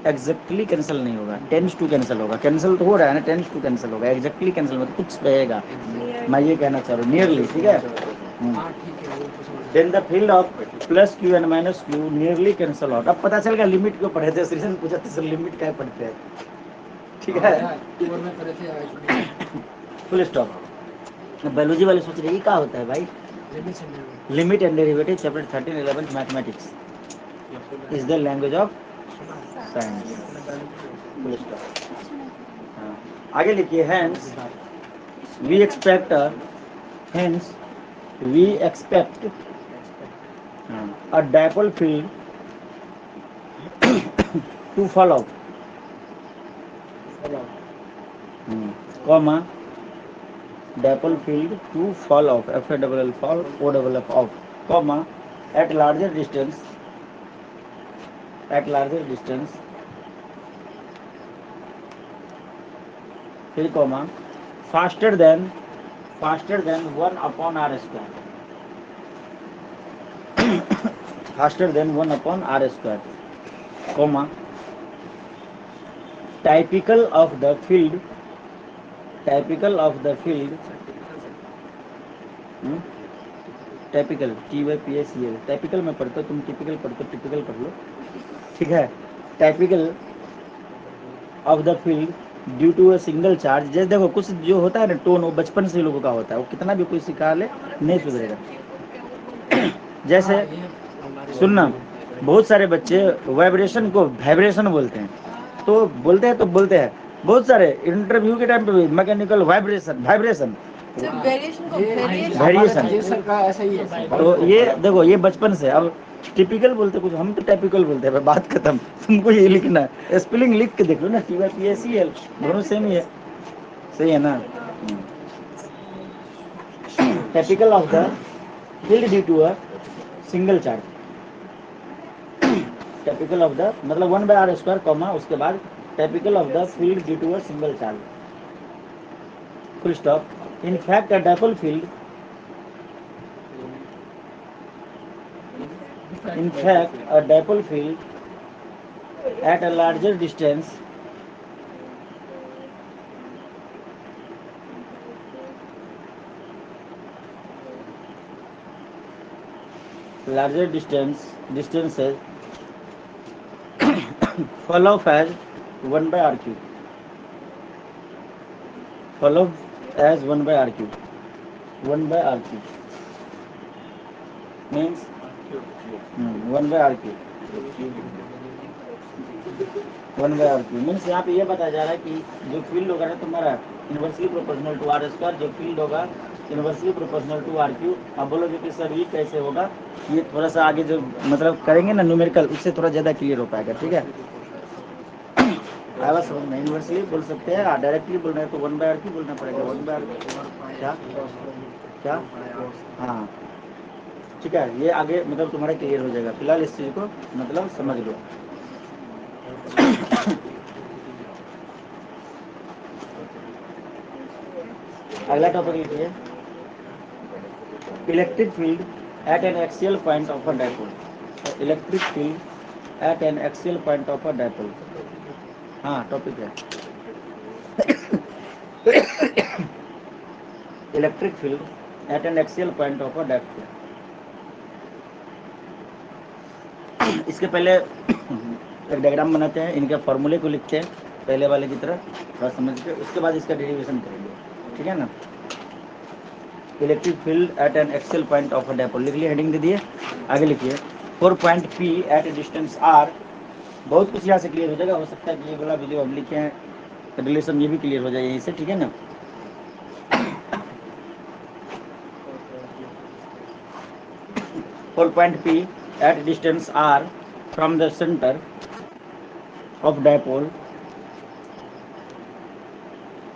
एग्जैक्टली कैंसिल नहीं होगा, 10:2 कैंसिल होगा, कैंसिल तो हो रहा है ना, 10:2 कैंसिल होगा, एग्जैक्टली कैंसिल मतलब कुछ रहेगा, मैं ये कहना चाह रहा हूँ, नियरली, ठीक है। Then the field of plus Q and minus Q nearly cancel out. अब पता चल गया लिमिट क्यों पढ़े थे, सीजन पूछा था सर लिमिट क्या पढ़ते हैं, ठीक है, फुल स्टॉप। बायोलॉजी वाले सोच रहे ये क्या होता है भाई, limit and derivative chapter 13 11 mathematics is the language of science, full stop. आगे लिखिए, hence we expect a dipole field to follow comma dipole field to fall off f a double l fall o double f off comma at larger distance फिर comma faster than 1 upon r square faster than 1 upon r square comma typical of the field typical TYPACL typical में पढ़ते हो तुम, typical पढ़ते हो, typical पढ़ लो, ठीक है। Typical of the field due to a single charge. जैसे देखो कुछ जो होता है ना टोन, वो बचपन से लोगों का होता है, वो कितना भी कोई सिखा ले नहीं सुधरेगा। जैसे सुनना, बहुत सारे बच्चे वाइब्रेशन को वाइब्रेशन बोलते हैं, तो बोलते हैं बहुत सारे इंटरव्यू के टाइम पे भी मैकेनिकल वाइब्रेशन वेरिएशन का ऐसा ही है। तो ये देखो ये बचपन से। अब टिपिकल बोलते कुछ, हम तो टाइपिकल बोलते हैं, बात खत्म। तुमको ये लिखना है, स्पेलिंग लिख के देख लो ना, TYPACL दोनों सेम ही है, सही है ना। Typical of the field due to a single charge, typical of the मतलब 1/r स्क्वायर कॉमा उसके बाद typical of the field due to a single charge, full stop. In fact a dipole field at a larger distance distances follow as 1/r cube, follow as 1/r cube, 1/r cube means 1/r cube, 1/r cube means यहाँ पे ये बताया जा रहा है कि जो field होगा ना तुम्हारा inversely proportional to r square, जो फील्ड होगा inversely proportional to r cube. अब बोलोगे कि सर ये कैसे होगा, ये थोड़ा सा आगे जो मतलब करेंगे ना न्यूमेरिकल, उससे थोड़ा ज़्यादा क्लियर हो पाएगा, ठीक है। आवाज समझ में, इनवर्सली बोल सकते हैं, डायरेक्टली बोल रहे हैं तो 1/r क्यूब बोलना पड़ेगा, 1/r क्या हाँ ठीक है। ये आगे मतलब तुम्हारा क्लियर हो जाएगा, फिलहाल इस चीज़ को मतलब समझ लो। अगला टॉपिक लिखिए, electric field at an axial point of a dipole, electric field at an axial point of a dipole, हाँ टॉपिक है electric field at an axial point of a dipole. इसके पहले एक डायग्राम बनाते हैं, इनके फॉर्मूले को लिखते हैं पहले वाले की तरह थोड़ा समझ के, उसके बाद इसका डेरिवेशन करेंगे, ठीक है ना। Electric field at an axial point of a dipole लिख लिए, हेडिंग दे दिए। आगे लिखिए 4 point P at a distance R। बहुत कुछ यहाँ से क्लियर हो जाएगा, हो सकता है कि ये वाला वीडियो हम लिखे हैं रिलेशन ये भी क्लियर हो जाए यहीं से, ठीक है ना। Four point P at distance R from the center of dipole,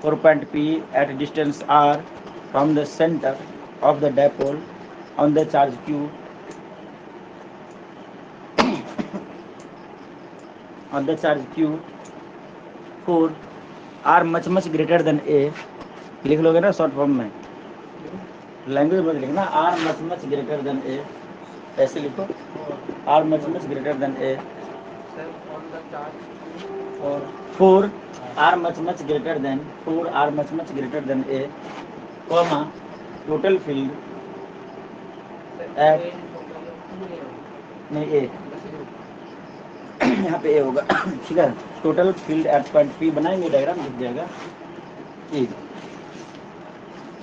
4 point P at distance R from the center of the dipole on the charge Q, on the charge Q 4 R much greater than A। लिख लोगे ना short form में, language में लिखना, R much greater than A, ऐसे लिखो, R much greater than A, 4 R much greater than, 4 R much greater than A, comma total field at नहीं A यहाँ पे A होगा, ठीक है। Total field at point P बनाएंगे, डायग्राम दिख जाएगा E,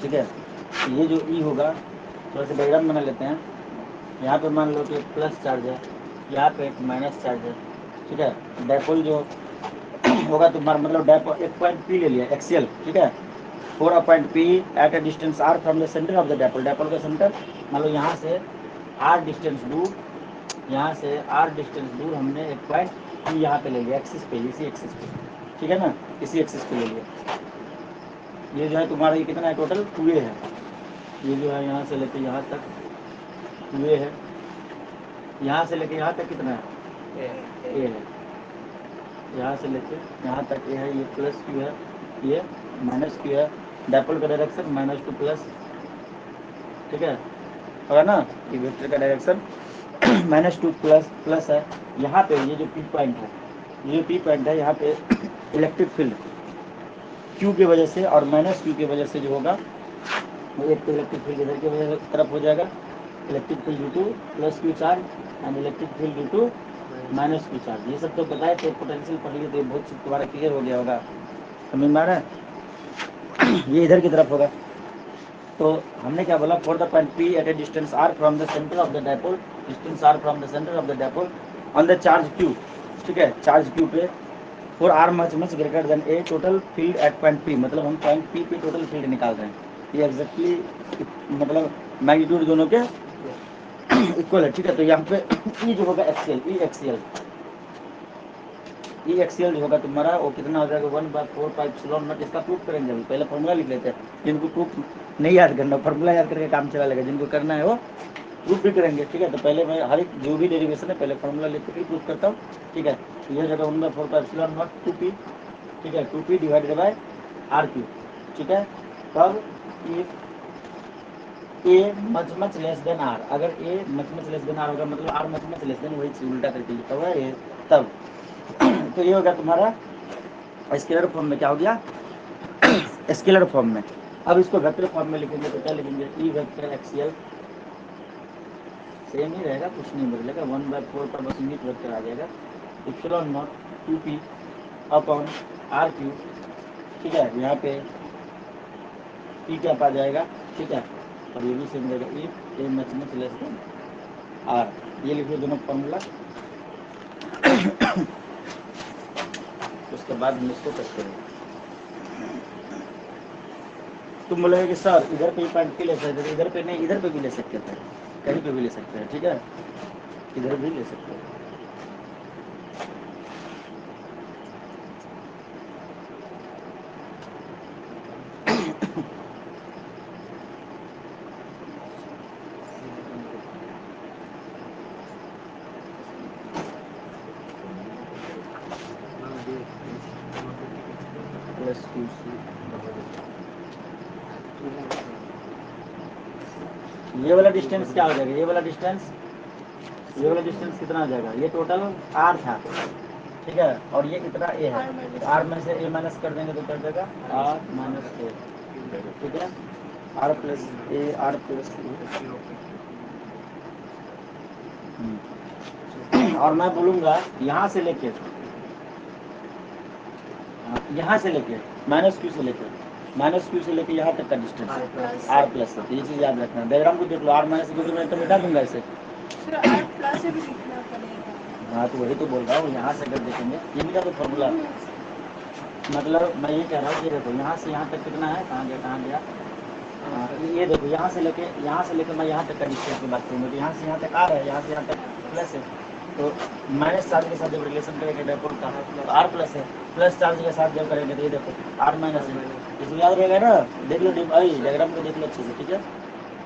ठीक है। ये जो E होगा थोड़ा सा डायग्राम बना लेते हैं। यहाँ पे मान लो कि प्लस चार्ज है, यहाँ पे एक माइनस चार्ज है, ठीक है। डाइपोल जो होगा तुम्हारा मतलब डाइपोल एक पॉइंट P ले लिया एक्सियल, ठीक है। 4 point P at a distance R from the centre of the dipole, dipole का सेंटर मान लो यहाँ से R डिस्टेंस दूर, यहाँ से R डिस्टेंस दूर हमने एक पॉइंट P यहाँ पे ले लिया एक्सिस पे, इसी एक्सिस पे, ठीक है ना, इसी एक्सिस पे ले लिया। ये जो है तुम्हारा ये कितना है टोटल 2a है। ये जो है यहाँ से लेके यहाँ तक 2a है, यहाँ से लेके यहाँ तक कितना है a है, यहाँ से लेके यहाँ तक a है, ये प्लस q है, ये माइनस q है, डायपोल का डायरेक्शन माइनस टू प्लस, ठीक है होगा ना, ये वेक्टर का डायरेक्शन माइनस टू प्लस है। यहाँ पे ये जो पी पॉइंट है, ये जो पी पॉइंट है यहाँ पे इलेक्ट्रिक फील्ड क्यू की वजह से और माइनस क्यू की वजह से जो होगा वो एक तो इलेक्ट्रिक फील्ड इधर की वजह तरफ हो जाएगा, electric field due to plus Q charge and electric field due to minus Q charge. ये सब तो पता है, तो पोटेंशियल पढ़ लिए तो बहुत तुम्हारा क्लियर हो गया होगा, समझ में आ रहा है। ये इधर की तरफ होगा, तो हमने क्या बोला, for the point P at a distance r from the centre of the dipole, distance r from the centre of the dipole on the charge Q, ठीक है, चार्ज Q पे for r much greater than a total field at point P, मतलब हम point P पे total field निकाल रहे हैं। ये एग्जैक्टली मतलब मैग्नीट्यूड दोनों के इक्वल है, ठीक है। तो यहाँ पे E जो होगा एक्सियल, ई एक्सियल जो होगा तुम्हारा वो कितना हो जाएगा 1/4πε0। इसका प्रूफ करेंगे, अभी पहले फॉर्मूला लिख लेते हैं। जिनको प्रूफ नहीं याद करना, फॉर्मूला याद करके काम चला लेगा, जिनको करना है वो प्रूफ भी करेंगे, ठीक है। तो पहले मैं हर एक जो भी डेरिवेशन है पहले फॉर्मूला लिख के फिर प्रूफ करता हूँ, ठीक है। तो यह जगह 1/4πε0 2p, ठीक है, 2p डिवाइडेड बाय r3, ठीक है। तब A much less than R, अगर A much less than R होगा मतलब आर मच लेस देन, वही चीज उल्टा करके लिखा हुआ है तब। तो ये होगा तुम्हारा स्केलर फॉर्म में, क्या हो गया स्केलर फॉर्म में। अब इसको वेक्टर फॉर्म में लिखेंगे तो क्या लिखेंगे, ई वेक्टर एक्सियल सेम ही रहेगा, कुछ नहीं बदलेगा, 1/4 पर बस यूनिट वेक्टर आ जाएगा, ε0 2p अपॉन r3, ठीक है। यहाँ पे p क्या पा जाएगा, ठीक है, और ये भी सेम रहेगा, E A much less than R. ये लिखिए दोनों फॉर्मूला, उसके बाद हम इसको करते हैं। तुम बोलोगे कि सर इधर पे पॉइंट पे ले सकते थे, इधर पे नहीं, इधर पे भी ले सकते थे, कहीं पे भी ले सकते हैं, ठीक है, इधर भी ले सकते हैं। प्लस QC, ये वाला डिस्टेंस क्या हो जाएगा, ये वाला डिस्टेंस कितना हो जाएगा, ये टोटल r था, ठीक है, और ये कितना a है, r में से a माइनस कर देंगे तो कर देगा r माइनस a, ठीक है, r plus a, r plus a। और मैं बोलूँगा यहाँ से लेके माइनस क्यू से लेके यहाँ तक का डिस्टेंस r प्लस है, ये चीज़ याद रखना। डायग्राम को देख लो, r माइनस क्यू मैं तो मिटा दूंगा इसे, फिर r प्लस से भी लिखना पड़ेगा। हाँ तो वही तो बोल रहा हूँ, यहाँ से अगर देखेंगे ये मिटा तो फॉर्मूला, मतलब मैं ये कह रहा हूँ, ये देखो यहाँ से यहाँ तक कितना है, कहाँ गया, हाँ, ये देखो यहाँ से लेके मैं यहाँ तक का डिस्टेंस की बात करूँगा, तो यहाँ से यहाँ तक r है, यहाँ से यहाँ तक प्लस है, तो माइनस चार्ज के साथ जब रिलेशन करेंगे डायपोल का तो r प्लस है, प्लस चार्ज के साथ जब करेंगे तो ये देखो r माइनस है, इसको याद रहेगा ना, देख लो डायग्राम को देख लो अच्छे से, ठीक है।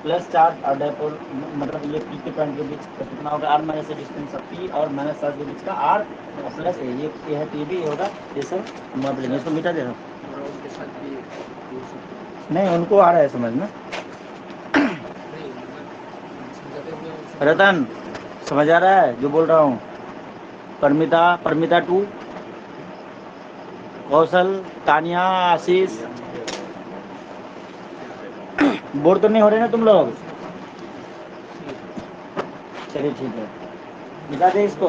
प्लस चार्ज और डायपोल मतलब ये पी के पॉइंट के बीच का कितना होगा, r माइनस है डिस्टेंस पी और माइनस चार्ज के बीच का r प्लस है, ये है तो ये भी होगा, ये सब मॉडल इसको मिटा दे रहा हूँ, और उसके साथ भी नहीं उनको आ रहा है समझ में। रतन समझ आ रहा है जो बोल रहा हूँ, परमिता 2, कौशल, तानिया, आशीष, बोर तो नहीं हो रहे ना तुम लोग, चलिए ठीक है, मिटा दे इसको,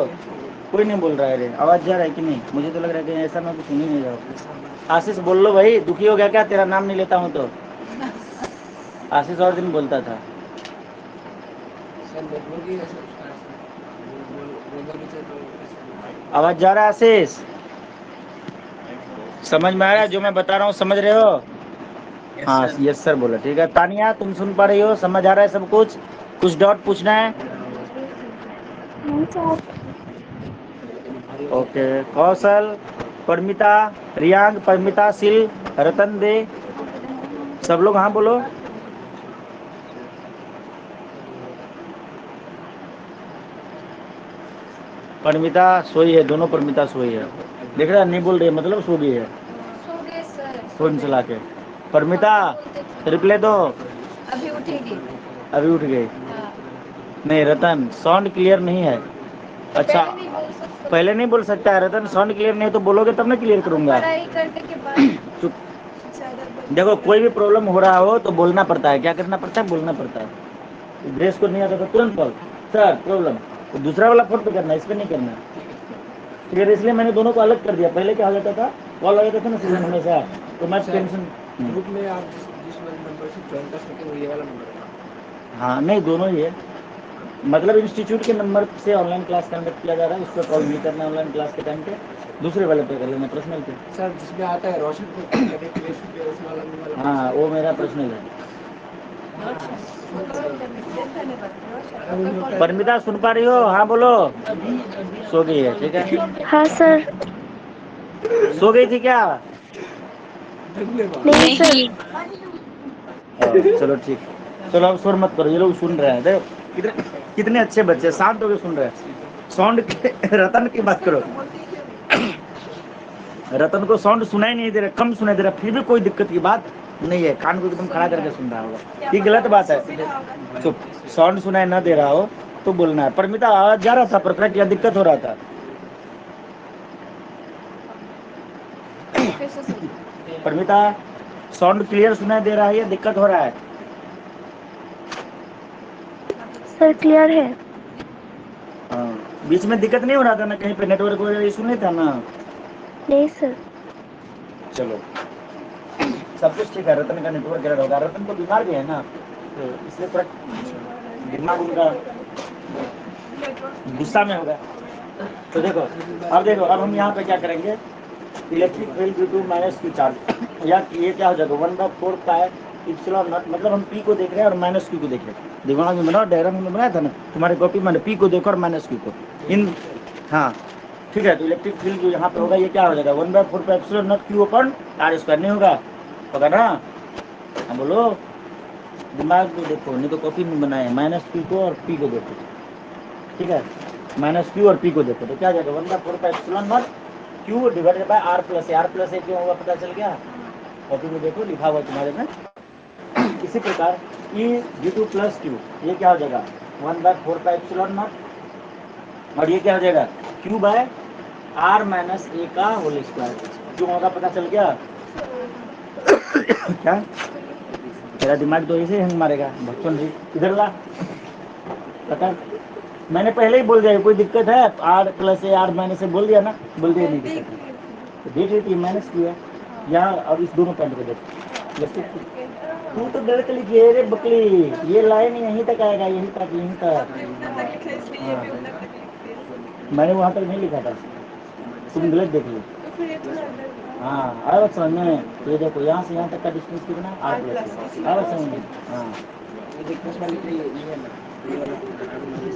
कोई नहीं बोल रहा है रे, आवाज जा रहा है कि नहीं, मुझे तो लग रहा है कि ऐसा मैं कुछ सुन ही नहीं रहा हूँ। आशीष बोल लो भाई, दुखी हो गया क्या, तेरा नाम नहीं लेता हूँ तो, आशीष और दिन बोलता था, आवाज जा रहा है आशीष, समझ में आ रहा है जो मैं बता रहा हूँ, समझ रहे हो, हाँ यस सर बोला, ठीक है। तानिया तुम सुन पा रही हो, समझ आ रहा है सब कुछ डाउट पूछना है, ओके। कौशल, परमिता, रियांग, परमिता, सिल, रतन दे, सब लोग हाँ बोलो। परमिता सोई है, दोनों परमिता सोई है। देख रहा है, नहीं बोल रही है, मतलब सो गई है सो गए सर, फोन चला के। परमिता रिप्लाई दो। अभी उठेगी। अभी उठ गई। हाँ। नहीं रतन, साउंड क्लियर नहीं है। अच्छा, पहले नहीं बोल सकते। पहले नहीं बोल सकता है रतन, साउंड क्लियर नहीं है तो बोलोगे तब ना क्लियर करूंगा। पढ़ाई करने के बाद चुप। ज्यादा बोल देखो कोई भी प्रॉब्लम हो रहा हो तो बोलना पड़ता है। क्या करना पड़ता है? बोलना पड़ता है। ड्रेस को नहीं आता तो तुरंत बोल सर प्रॉब्लम। तो दूसरा वाला फोन पे करना, इस पे नहीं करना। फिर इसलिए मैंने दोनों को अलग कर दिया। पहले क्या हो जाता था, कॉल आ जाता था ना सीजन हमेशा, तो मैं टेंशन। ग्रुप में आप जिस वाले नंबर से ज्वाइन कर सके वो ये वाला नंबर है। हाँ नहीं, दोनों ही है। मतलब इंस्टीट्यूट के नंबर से ऑनलाइन क्लास कंडक्ट किया जा रहा है, उस पर कॉल नहीं करना ऑनलाइन क्लास के टाइम पे। दूसरे वाले पे कर लेना, पर्सनल पे। सर जिसमें आता है रोशन को कनेक्ट प्लेस पे उस वाला नंबर। हाँ वो मेरा पर्सनल है। परमिता सुन पा रही हो? हाँ बोलो। सो गई है, ठीक है। हाँ सर। सो गई थी क्या? नहीं सर। चलो ठीक। चलो अब शोर मत करो, ये लोग सुन रहे हैं। देखो कितने अच्छे बच्चे शांत होकर सुन रहे हैं। साउंड रतन की बात करो। रतन को साउंड सुनाई नहीं दे रहा, कम सुनाई दे रहा, फिर भी कोई दिक्कत की बात नहीं है। कान को एकदम खड़ा करके सुन रहा होगा। ये गलत बात है। चुप। साउंड सुनाई ना दे रहा हो तो बोलना है। परमिता आवाज जा रहा था परफेक्ट या दिक्कत हो रहा था? परमिता साउंड क्लियर सुनाई दे रहा है या दिक्कत हो रहा है? सर क्लियर है। हाँ, बीच में दिक्कत नहीं हो रहा था ना? कहीं पे नेटवर्क वगैरह इशू नहीं था ना? नहीं सर। चलो सब कुछ ठीक है। रतन का नेटवर्क एरर होगा। रतन को बीमार भी है ना, तो इसलिए थोड़ा दिमाग उनका गुस्सा में होगा। तो देखो अब हम यहाँ पे क्या करेंगे, electric field due to minus Q charge, या ये क्या हो जाएगा 1/4 पाई इप्सिलॉन नॉट। मतलब हम पी को देख रहे हैं और माइनस क्यू को देख रहे हैं। दिमाग में बनाओ, डायग्राम में बनाया था ना तुम्हारी कॉपी में, पी को देखो और माइनस क्यू को इन। हाँ ठीक है। तो इलेक्ट्रिक फील्ड जो यहाँ पे होगा ये क्या हो जाएगा 1/4 pi epsilon not Q upon R square. नहीं होगा? होगा ना? हाँ बोलो, दिमाग में देखो, नहीं तो कॉपी में बनाए। माइनस क्यू को और पी को देखो, ठीक है। माइनस क्यू और पी को देखो तो क्या जाएगा 1/4 pi epsilon not Q divided by R plus A. R plus A क्यों होगा पता चल गया? कॉपी में देखो, लिखा हुआ तुम्हारे में। इसी प्रकार E D to plus Q, ये क्या हो जाएगा 1/4 पाई इप्सिलॉन नॉट, और ये क्या हो जाएगा Q by are minus A का होल स्क्वायर। क्यों होगा पता चल गया? क्या तेरा दिमाग तो ऐसे ही हंग मारेगा बच्चों जी। इधर ला पता, मैंने पहले ही बोल दिया कोई दिक्कत है? R plus A R minus A बोल दिया ना? बोल दिया नहीं दिक्कत है तो देख रही थी माइनस क्यू है यहाँ। अब इस दोनों पॉइंट को देखो। तू तो डर के लिखिए रे बकली, ये लाइन यहीं तक आएगा, यहीं तक। हाँ। मैंने वहाँ तक नहीं लिखा था, तुम गलत देख लो। हाँ आया समझ में? ये देखो यहाँ से यहाँ तक का डिस्टेंस कितना आर प्लस आया समझ में? हाँ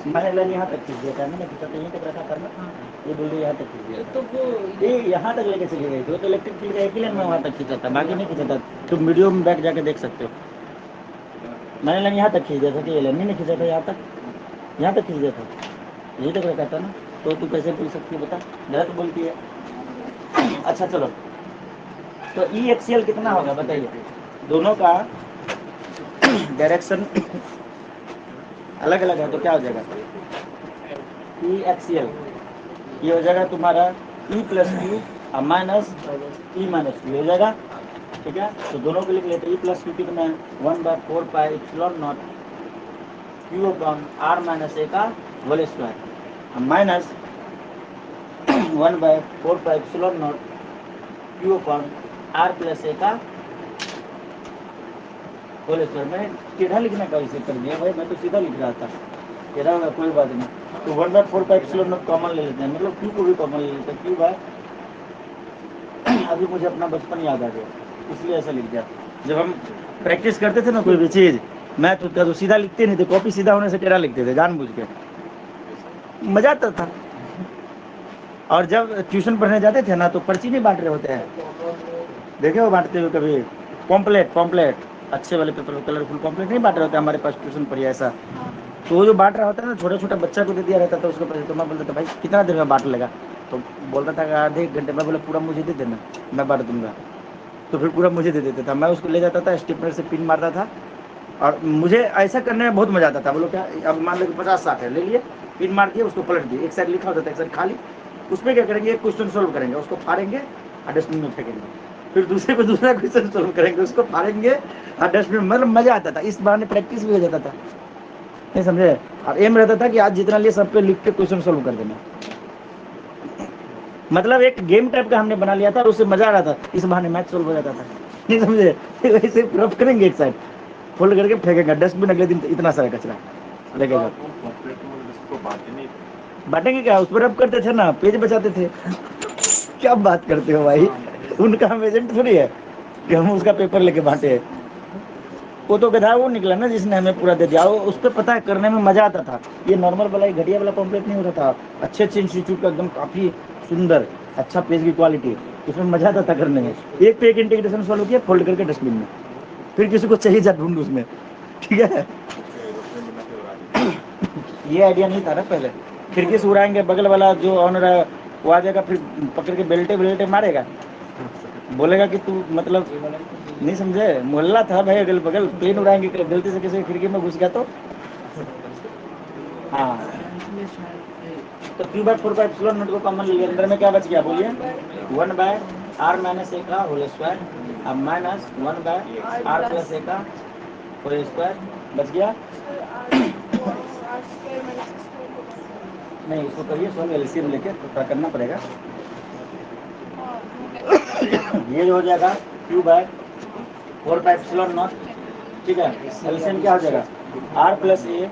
मैंने लाइन यहाँ तक खींच दिया था, मैंने खींचा तो यहीं तक रखा करना। ये बोल रही यहाँ तक खींच दिया तो वो ये यहाँ तक लेके चली गई थी। वो तो इलेक्ट्रिक फील्ड का एक ही लाइन में वहाँ तक खींचा था, बाकी नहीं खींचा था। तुम वीडियो में बैठ जाके देख सकते हो। मैंने लाइन यहाँ तक खींच दिया था कि ये लाइन नहीं खींचा था, यहाँ तक खींच दिया था, यही तक रखा था ना। तो तू कैसे बोल सकती है बता? गलत बोलती है। अच्छा चलो, तो ई एक्सीएल कितना होगा बताइए? दोनों का डायरेक्शन अलग अलग है तो क्या हो जाएगा ई एक्सीएल, ये हो जाएगा तुम्हारा ई प्लस क्यू और माइनस ई माइनस क्यू हो जाएगा, ठीक है। तो दोनों को लिख लेते। ई प्लस क्यू कितना है 1/4 pi epsilon not Q upon R minus A का whole square, minus 1/4 pi epsilon not Q upon R plus A का होल स्क्वायर। मैंने टेढ़ा लिखने का इसे कर दिया भाई, मैं तो सीधा लिख रहा था। टेढ़ा होगा कोई बात नहीं। तो 1/4 पाई इप्सिलॉन नॉट कॉमन ले लेते हैं, मतलब क्यू को भी कॉमन ले लेते हैं। क्यू बाय, अभी मुझे अपना बचपन याद आ गया इसलिए ऐसा लिख दिया। जब हम प्रैक्टिस करते थे ना कोई भी चीज़, मैथ होता तो सीधा लिखते नहीं थे, कॉपी सीधा होने से टेढ़ा लिखते थे जानबूझ के, मजा आता था। और जब ट्यूशन पढ़ने जाते थे ना तो पर्ची नहीं बांट रहे होते हैं, देखे हो बांटते हुए कभी? पॉम्पलेट अच्छे वाले पेपर को कलरफुल कॉम्प्लीट नहीं बांट रहे होते हमारे पास ट्यूशन पर ऐसा, तो वो जो बांट रहा होता है ना छोटा छोटा बच्चा को दे दिया रहता था उसको पैसे, तो मैं बोलता था भाई कितना देर में बांट लेगा, तो बोलता था कि आधे एक घंटे में, बोला पूरा मुझे दे देना मैं बांट दूंगा, तो फिर पूरा मुझे दे देता था, मैं उसको ले जाता था स्टेपलर से पिन मारता था, और मुझे ऐसा करने में बहुत मजा आता था। बोलो क्या, अब मान लो कि 50-60 है, ले लिए पिन मार दिए, उसको पलट दिए, एक साइड लिखा होता था एक साइड खाली, उसमें क्या करेंगे एक क्वेश्चन सोल्व करेंगे, उसको फाड़ेंगे और डस्टबिन में फेंकेंगे, फिर दूसरे पे दूसरा क्वेश्चन सोल्व करेंगे, उसको फाड़ेंगे और डस्टबिन, मतलब मजा आता था, इस बहाने प्रैक्टिस भी हो जाता था, नहीं समझे। और एम रहता था कि आज जितना लिए सब पे लिख के क्वेश्चन सोल्व कर देना, मतलब एक गेम टाइप का हमने बना लिया था और उससे मजा आ रहा था, इस बहाने मैच सोल्व हो जाता था, नहीं समझे। वैसे रफ करेंगे एक साइड फोल्ड करके फेंकेंगे, डस्टबिन अगले दिन इतना सारा कचरा लगेगा। बांटेंगे क्या, उस पर रब करते थे ना, पेज बचाते थे। क्या बात करते हो भाई, उनका हम एजेंट थोड़ी है कि हम उसका पेपर लेके बांटे। वो तो गधा वो निकला ना जिसने हमें पूरा दे दिया, उस पर पता है करने में मजा आता था। ये नॉर्मल वाला घटिया वाला पॉम्पलेट नहीं होता था, अच्छे अच्छे इंस्टीट्यूट का एकदम काफी सुंदर अच्छा पेज की क्वालिटी, उसमें मजा आता था करने में। एक पे एक इंटीग्रेशन सॉल्व किया, फोल्ड करके डस्टबिन में, फिर किसी को चाहिए जा ढूंढ उसमें, ठीक है। ये आइडिया नहीं था ना पहले, खिड़की से उड़ाएंगे, बगल वाला जो ऑनर है वो आ जाएगा, फिर पकड़ के बेल्टे बेल्टे मारेगा, बोलेगा कि तू मतलब नहीं समझे, मोहल्ला था भाई अगल बगल, प्लेन उड़ाएंगे, गलती से किसी खिड़की में घुस गया तो हाँ। तो क्यू बाय 4 नोट को कॉमन ले लिया, अंदर में क्या बच गया बोलिए, 1/r - a का होल स्क्वायर, अब माइनस 1/r+a का होल स्क्वायर बच गया। नहीं इसको करिए सॉल्व, एलसीएम लेके तो करना पड़ेगा। ये जो हो जाएगा क्यू बाय 4/0, ठीक है। एलसीएम क्या हो जाएगा, r+a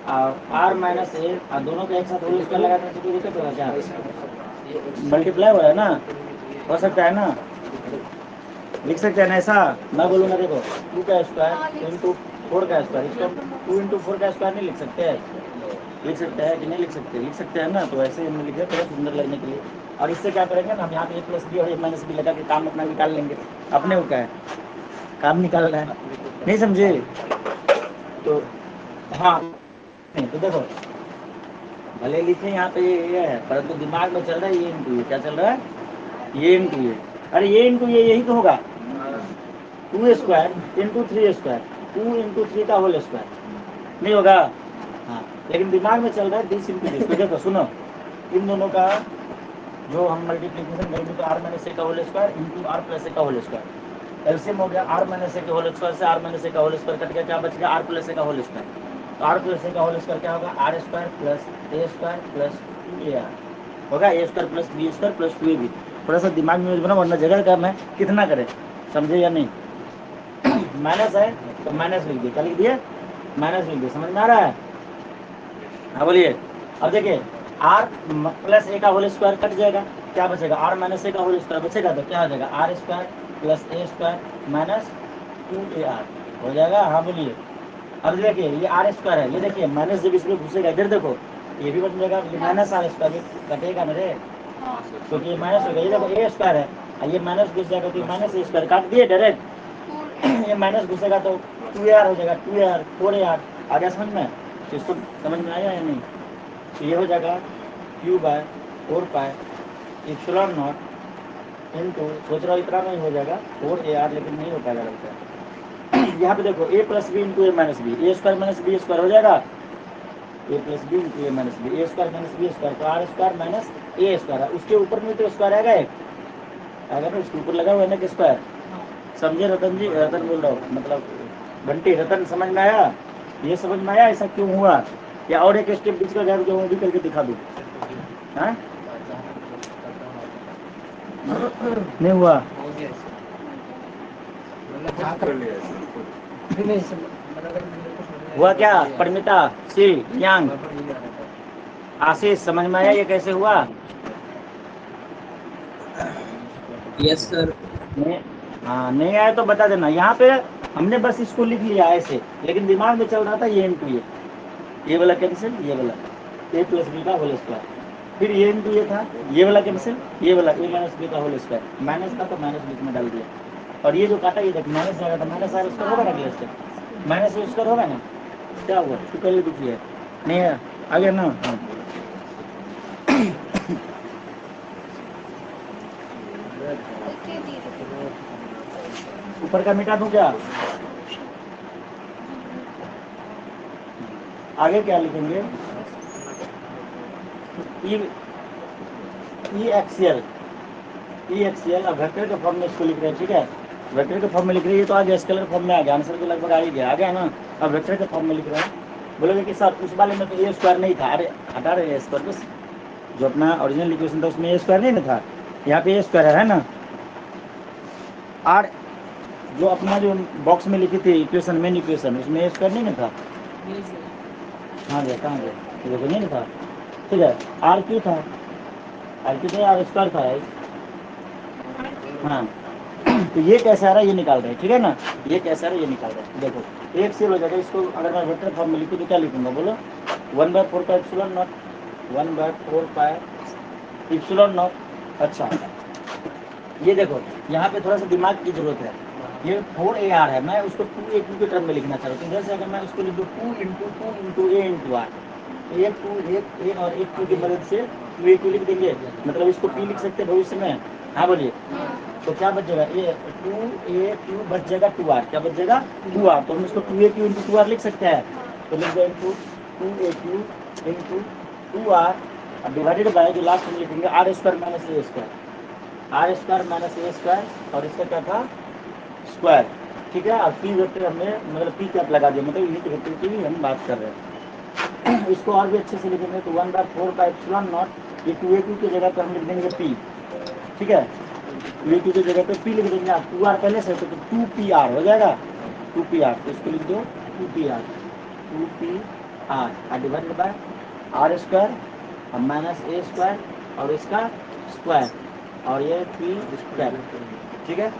r-a, दोनों के एक साथ होल स्क्वायर लगाने से कोई दिक्कत होगा क्या, मल्टीप्लाई हो रहा है ना, हो सकता है ना, लिख सकते हैं ना ऐसा, मैं बोलूँगा देखो 2 का स्क्वायर इंटू 4 का स्क्वायर, इसको 2 इंटू 4 का स्क्वायर नहीं लिख सकते हैं, लिख सकते हैं कि नहीं लिख सकते, लिख सकते हैं ना, तो ऐसे हमने लिखा थोड़ा सुंदर लगने के लिए। और इससे क्या करेंगे ना, हम यहाँ पे a+b और a-b लगा के काम अपना निकाल लेंगे, अपने को क्या है काम निकालना है, नहीं समझे। तो हाँ नहीं तो देखो भले लिखे यहाँ पे ये है, परंतु दिमाग में चल रहा है ये इंटू ये, क्या चल रहा है, ये इंटू ये, अरे ये इंटू ये यही तो होगा, 2 स्क्वायर इंटू 3 स्क्वायर, 2 इंटू 3 का होल स्क्वायर नहीं होगा, हाँ। लेकिन दिमाग में चल रहा है दिस इंटू दिस, तो देखो सुनो, इन दोनों का जो हम मल्टीप्लीकेशन करेंगे तो r-a का होल स्क्वायर इंटू r+a का होल स्क्वायर, एलसीएम हो गया r-a के होल स्क्वायर से r-a का होल स्क्वायर कट गया, क्या बच गया r+a का होल स्क्वायर, तो r+a का होल स्क्वायर क्या होगा, r² plus a² plus 2ar होगा, a² plus b² plus 2ab। थोड़ा सा दिमाग में बना, वरना जगह का मैं कितना करें, समझे या नहीं। माइनस है तो माइनस लिख दिए, क्या लिख दिए, माइनस लिख दिए, समझ में आ रहा है, हाँ बोलिए। अब देखिए r+a का होल स्क्वायर कट जाएगा, क्या बचेगा, r-a का होल स्क्वायर बचेगा, तो क्या हो जाएगा r² plus a² minus 2ar हो जाएगा, हाँ बोलिए। अब देखिए ये r² है, ये देखिए माइनस जब इसमें घुसेगा इधर देखो ये भी बन जाएगा, ये माइनस r² कटेगा मेरे, क्योंकि ये माइनस हो गया, ये देखो a² है, ये माइनस घुस जाएगा तो माइनस a² काट दिए डायरेक्ट, ये माइनस घुसेगा तो 2ar हो जाएगा, 2ar 4ar आ गया समझ में, तो इसको समझ में आया या नहीं। तो ये हो जाएगा क्यू बाय 4πε0 इंटू, सोच रहा हूँ इतना नहीं हो जाएगा 4ar, लेकिन नहीं हो पाएगा लगता है। यहाँ पे देखो a+b into a-b, a² minus b² हो जाएगा, a+b into a-b, a² minus b², तो r² माइनस a², उसके ऊपर में तो स्क्वायर आएगा एक, आएगा ना, उसके ऊपर लगा हुआ है ना कि स्क्वायर, समझे रतन जी, रतन बोल रहा हूँ मतलब घंटी, रतन समझ में आया, ये समझ में आया ऐसा क्यों हुआ, या और एक स्टेप बीच का गैप जो वो भी करके दिखा दूँ, हाँ नहीं हुआ, हुआ क्या, परमिता सी यांग आशीष समझ में आया ये कैसे हुआ, यस सर। हाँ नहीं आया तो बता देना। यहाँ पे हमने बस इसको लिख लिया ऐसे, लेकिन दिमाग में चल रहा था ये इंटू ये वाला कैंसिल, ये वाला a+b का होल स्क्वायर, फिर ये इंटू ये था, ये वाला कैंसिल, ये वाला a-b का होल स्क्वायर, माइनस था तो माइनस बीच में डाल दिया, और ये जो काटा ये देख माइनस आएगा तो माइनस आर स्क्वायर होगा ना अगले स्टेप, माइनस स्क्वायर होगा ना, क्या हुआ इसको पहले देखिए नहीं है आ गया ना। हाँ। लिखे दीजिए। ऊपर का मिटा दूं क्या, आगे क्या लिखेंगे, ई एक्सियल अब वेक्टर के फॉर्म में इसको लिख रहे हैं, ठीक है, वेक्टर के फॉर्म में लिख रहे हैं, तो आ गया स्केलर फॉर्म में आ गया, आंसर तो लगभग आ ही गया, आ गया ना। अब वेक्टर के फॉर्म में लिख रहे हैं, बोलोगे कि सर उस वाले में तो ए स्क्वायर नहीं था, अरे हटा रहे हैं स्क्वायर, बस जो अपना ओरिजिनल इक्वेशन था उसमें ए स्क्वायर नहीं ना था, यहाँ पे ए स्क्वायर है ना। और जो अपना जो बॉक्स में लिखी थी इक्वेशन मेन इक्वेशन उसमें ए स्क्वायर नहीं ना था, हाँ गया कहाँ गया देखो नहीं ना था, ठीक है। आर क्यू था, आर क्यू था, आर स्क्वायर था, हाँ। तो ये कैसे आ रहा है ये निकाल रहे हैं, ठीक है ना, ये कैसे आ रहा है ये निकाल रहे हैं। देखो एक सेल हो जाएगा, इसको अगर मैं वेक्टर फॉर्म में लिखूँ तो क्या लिखूंगा बोलो, 1/4 pi epsilon not, 1/4 pi epsilon not. अच्छा ये देखो यहाँ पे थोड़ा सा दिमाग की जरूरत है, ये 4AR है, मैं उसको 2A2 के टर्म में लिखना चाह रहा हूँ, तो जैसे अगर मैं उसको लिख दूँ 2 × 2 × A × R, एक A और एक 2 की मदद से 2A2 लिख देंगे, मतलब इसको P लिख सकते हैं भविष्य में, हाँ बोलिए। तो क्या बच जाएगा, ये 2A2 बच जाएगा 2R, क्या बच जाएगा 2R, तो हम इसको 2A2 × 2R लिख सकते हैं, तो लिख दें 2A2 × 2R अब डिवाइडेड बाय जो लास्ट में लिखेंगे R² - A², R² - A² और इसका क्या था स्क्वायर, ठीक है। और P वेक्टर हमने मतलब P कैप लगा दिया, मतलब यूनिट वेक्टर की भी हम बात कर रहे हैं। इसको और भी अच्छे से लिखेंगे तो 1/4 पाई एप्सिलॉन नॉट, ये 2A2 की जगह पर हम लिख देंगे P, ठीक है, 2A2 की जगह पे P लिख देंगे, आप 2R पहले से तो 2PR हो जाएगा, 2PR, तो इसको लिख दो 2PR और डिवाइडेड बाय R² - A² और इसका स्क्वायर और ये P कैप, ठीक है।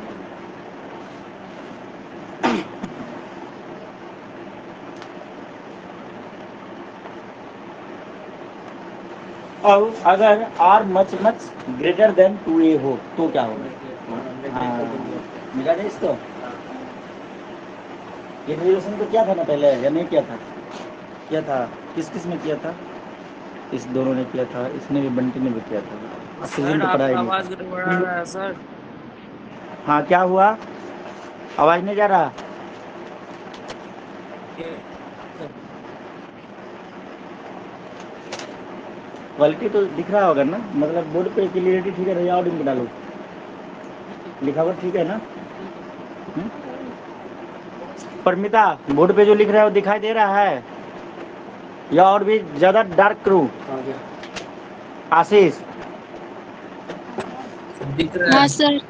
और अगर R much greater then 2A हो तो क्या होगा, हाँ मिला नहीं इसको, ये रिलेशन तो क्या था ना पहले या नहीं किया था, क्या था, किस में किया था, इस दोनों ने किया था, इसने भी बंटी ने भी किया था, सर आपका आवाज गड़बड़ा रहा है सर। हाँ क्या हुआ, आवाज नहीं जा रहा, क्वालिटी तो दिख रहा होगा ना, मतलब बोर्ड पे क्लियरिटी ठीक है, और इनको डालो, लिखावट ठीक है ना। परमिता बोर्ड पे जो लिख रहा है वो दिखाई दे रहा है या और भी ज्यादा डार्क करूं, आशीष दिख रहा है सर।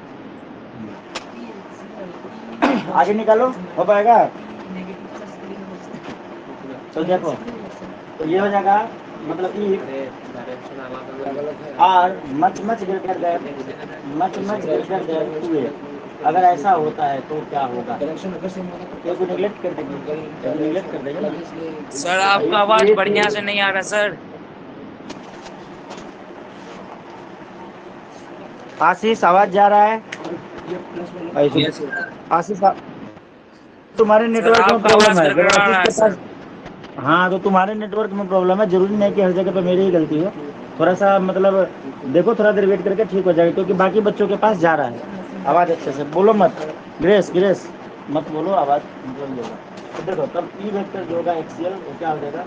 आगे निकालो, हो पाएगा, तो देखो तो ये हो जाएगा, मतलब are much greater then 2A, अगर ऐसा होता है तो क्या होगा, तो नेगलेक्ट कर देंगे, सर आपका आवाज बढ़िया से नहीं आ रहा सर। आशीष आवाज जा रहा है, आशीष तुम्हारे नेटवर्क में प्रॉब्लम है, जब आशीष के पास, हाँ तो तुम्हारे नेटवर्क में प्रॉब्लम है, जरूरी नहीं कि हर जगह पे मेरी ही गलती है, थोड़ा सा मतलब देखो थोड़ा देर वेट करके ठीक हो जाएगा, क्योंकि बाकी बच्चों के पास जा रहा है आवाज़ अच्छे से, बोलो मत ग्रेस मत बोलो, आवाज़ मतलब होगा, तो देखो तब P वेक्टर जो होगा एक्सियल वो क्या हो जाएगा,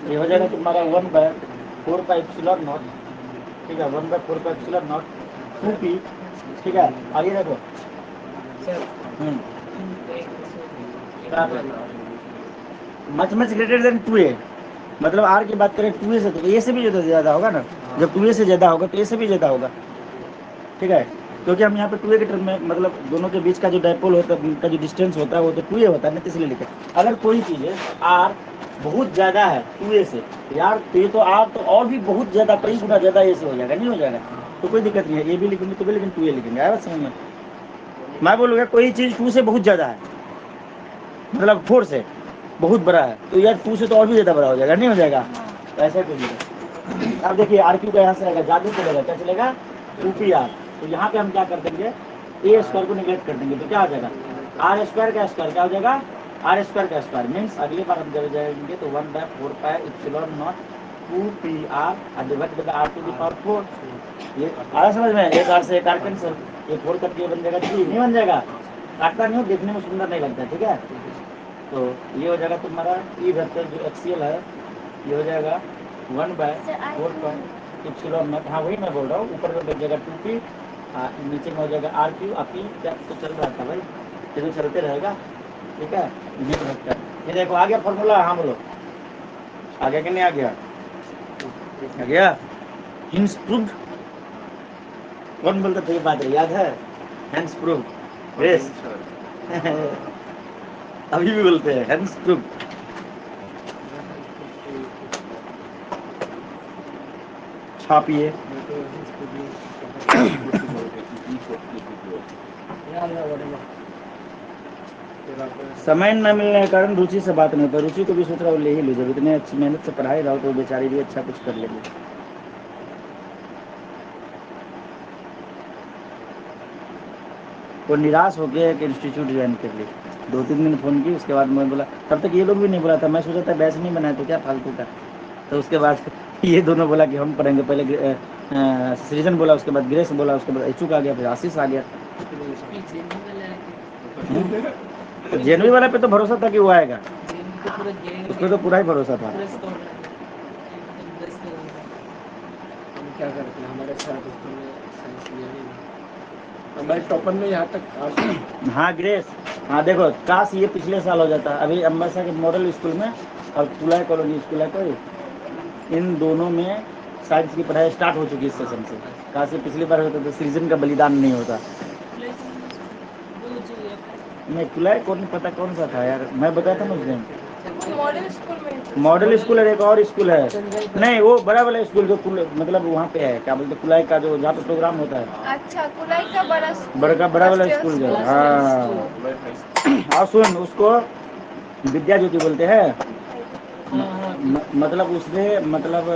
ये हो जाएगा तुम्हारा 1/4 पाई एप्सिलॉन नॉट, ठीक है, 1/4 पाई एप्सिलॉन नॉट 2P, ठीक है। आगे देखो मच ग्रेटर देन 2A, मतलब R की बात करें 2A से, तो A से भी ज़्यादा होगा ना, जब 2A से ज़्यादा होगा तो A से भी ज़्यादा होगा, ठीक है, क्योंकि हम यहाँ पे 2A के टर्म में मतलब दोनों के बीच का जो डायपोल होता है, उनका जो डिस्टेंस होता है वो तो 2A होता है ना, इसलिए लिखे। अगर कोई चीज़ है R बहुत ज़्यादा है 2A से, यार तो ये तो R तो और भी बहुत ज़्यादा कई गुना ज़्यादा A से हो जाएगा, नहीं हो जाएगा, तो कोई दिक्कत नहीं है, A भी लिखेंगे तो भी, लेकिन 2A लिखेंगे, आया समझ में। मैं बोलूँगा कोई चीज़ 2 से बहुत ज़्यादा है, मतलब 4 से बहुत बड़ा है, तो यार 2 से तो और भी ज़्यादा बड़ा हो जाएगा, नहीं हो जाएगा, तो ऐसा करिएगा। अब देखिए RQ का यहाँ से आएगा, जादू चलेगा, क्या चलेगा 2PR, तो यहाँ पे हम क्या कर देंगे ए स्क्वायर को निगलेक्ट कर देंगे तो क्या हो जाएगा, आर स्क्वायर का स्क्वायर क्या हो जाएगा, आर स्क्वायर का स्क्वायर मीन्स अगली बार हम जब जाएंगे तो 1/4 pi epsilon naught 2pr divided by r to the power 4। ये आया समझ में, एक आर से एक आर कैंसिल, ये 4 करके ये बन जाएगा 3, नहीं बन जाएगा, काटता नहीं हो, देखने में सुंदर नहीं लगता, ठीक है। तो ये हो जाएगा तुम्हारा ई वेक्टर जो एक्सियल है, ये हो जाएगा 1/4 पाई इप्सिलॉन नॉट, हाँ वही मैं बोल रहा हूँ, ऊपर में बच जाएगा 2p, नीचे में हो जाएगा आर क्यू, आपकी क्या तो चल रहा था भाई, ये तो चलते रहेगा, ठीक है। ये वेक्टर, ये देखो आ गया फॉर्मूला, हाँ बोलो आ गया कि नहीं आ गया, आ गया। हिंस प्रूव्ड, कौन बोलता था ये बात याद है, हेंस प्रूव्ड, यस अभी भी बोलते हैं हेंस प्रूव्ड। छापिए समय न मिलने के कारण रुचि से बात नहीं होता, रुचि को भी सोच रहा हूँ ले ही लो, जब इतने अच्छी मेहनत से पढ़ाई रहा हो तो बेचारी भी अच्छा कुछ कर लेगी। वो निराश हो गया एक इंस्टीट्यूट ज्वाइन कर ली, 2-3 दिन फोन की, उसके बाद मैं बोला, तब तक ये लोग भी नहीं बोला था, मैं सोचा था बैच नहीं बनाया तो क्या फालतू का, तो उसके बाद ये दोनों बोला कि हम पढ़ेंगे, पहले सृजन बोला, उसके बाद ग्रेस बोला, उसके बाद इच्छुक आ गया, फिर आशीष आ गया। जेनवी वाला पे तो भरोसा था कि वो आएगा, उस पर तो पूरा ही भरोसा था। हम क्या करते हैं, हमारे साथ उसको साइंस लिया नहीं, हमारे टॉपर में यहाँ तक हाँ ग्रेस, हाँ देखो काश ये पिछले साल हो जाता, अभी अम्बासा के मॉडल स्कूल में और तुलाई कॉलोनी स्कूल है कोई, इन दोनों में साइंस की पढ़ाई स्टार्ट हो चुकी है इस सेशन से, काश ये पिछली बार होता तो सृजन का बलिदान नहीं होता। नहीं तुलाई कौन पता कौन सा था यार, मैं बताया था ना उस दिन, मॉडल स्कूल में, मॉडल स्कूल है, एक और स्कूल है, नहीं वो बड़ा वाला स्कूल जो मतलब वहाँ पे है, क्या बोलते कुलाई का जो जहाँ पे प्रोग्राम होता है, अच्छा कुलाई का बड़ा स्कूल, बड़ा वाला स्कूल जो, हाँ। और सुन उसको विद्या ज्योति बोलते हैं, मतलब उसमें मतलब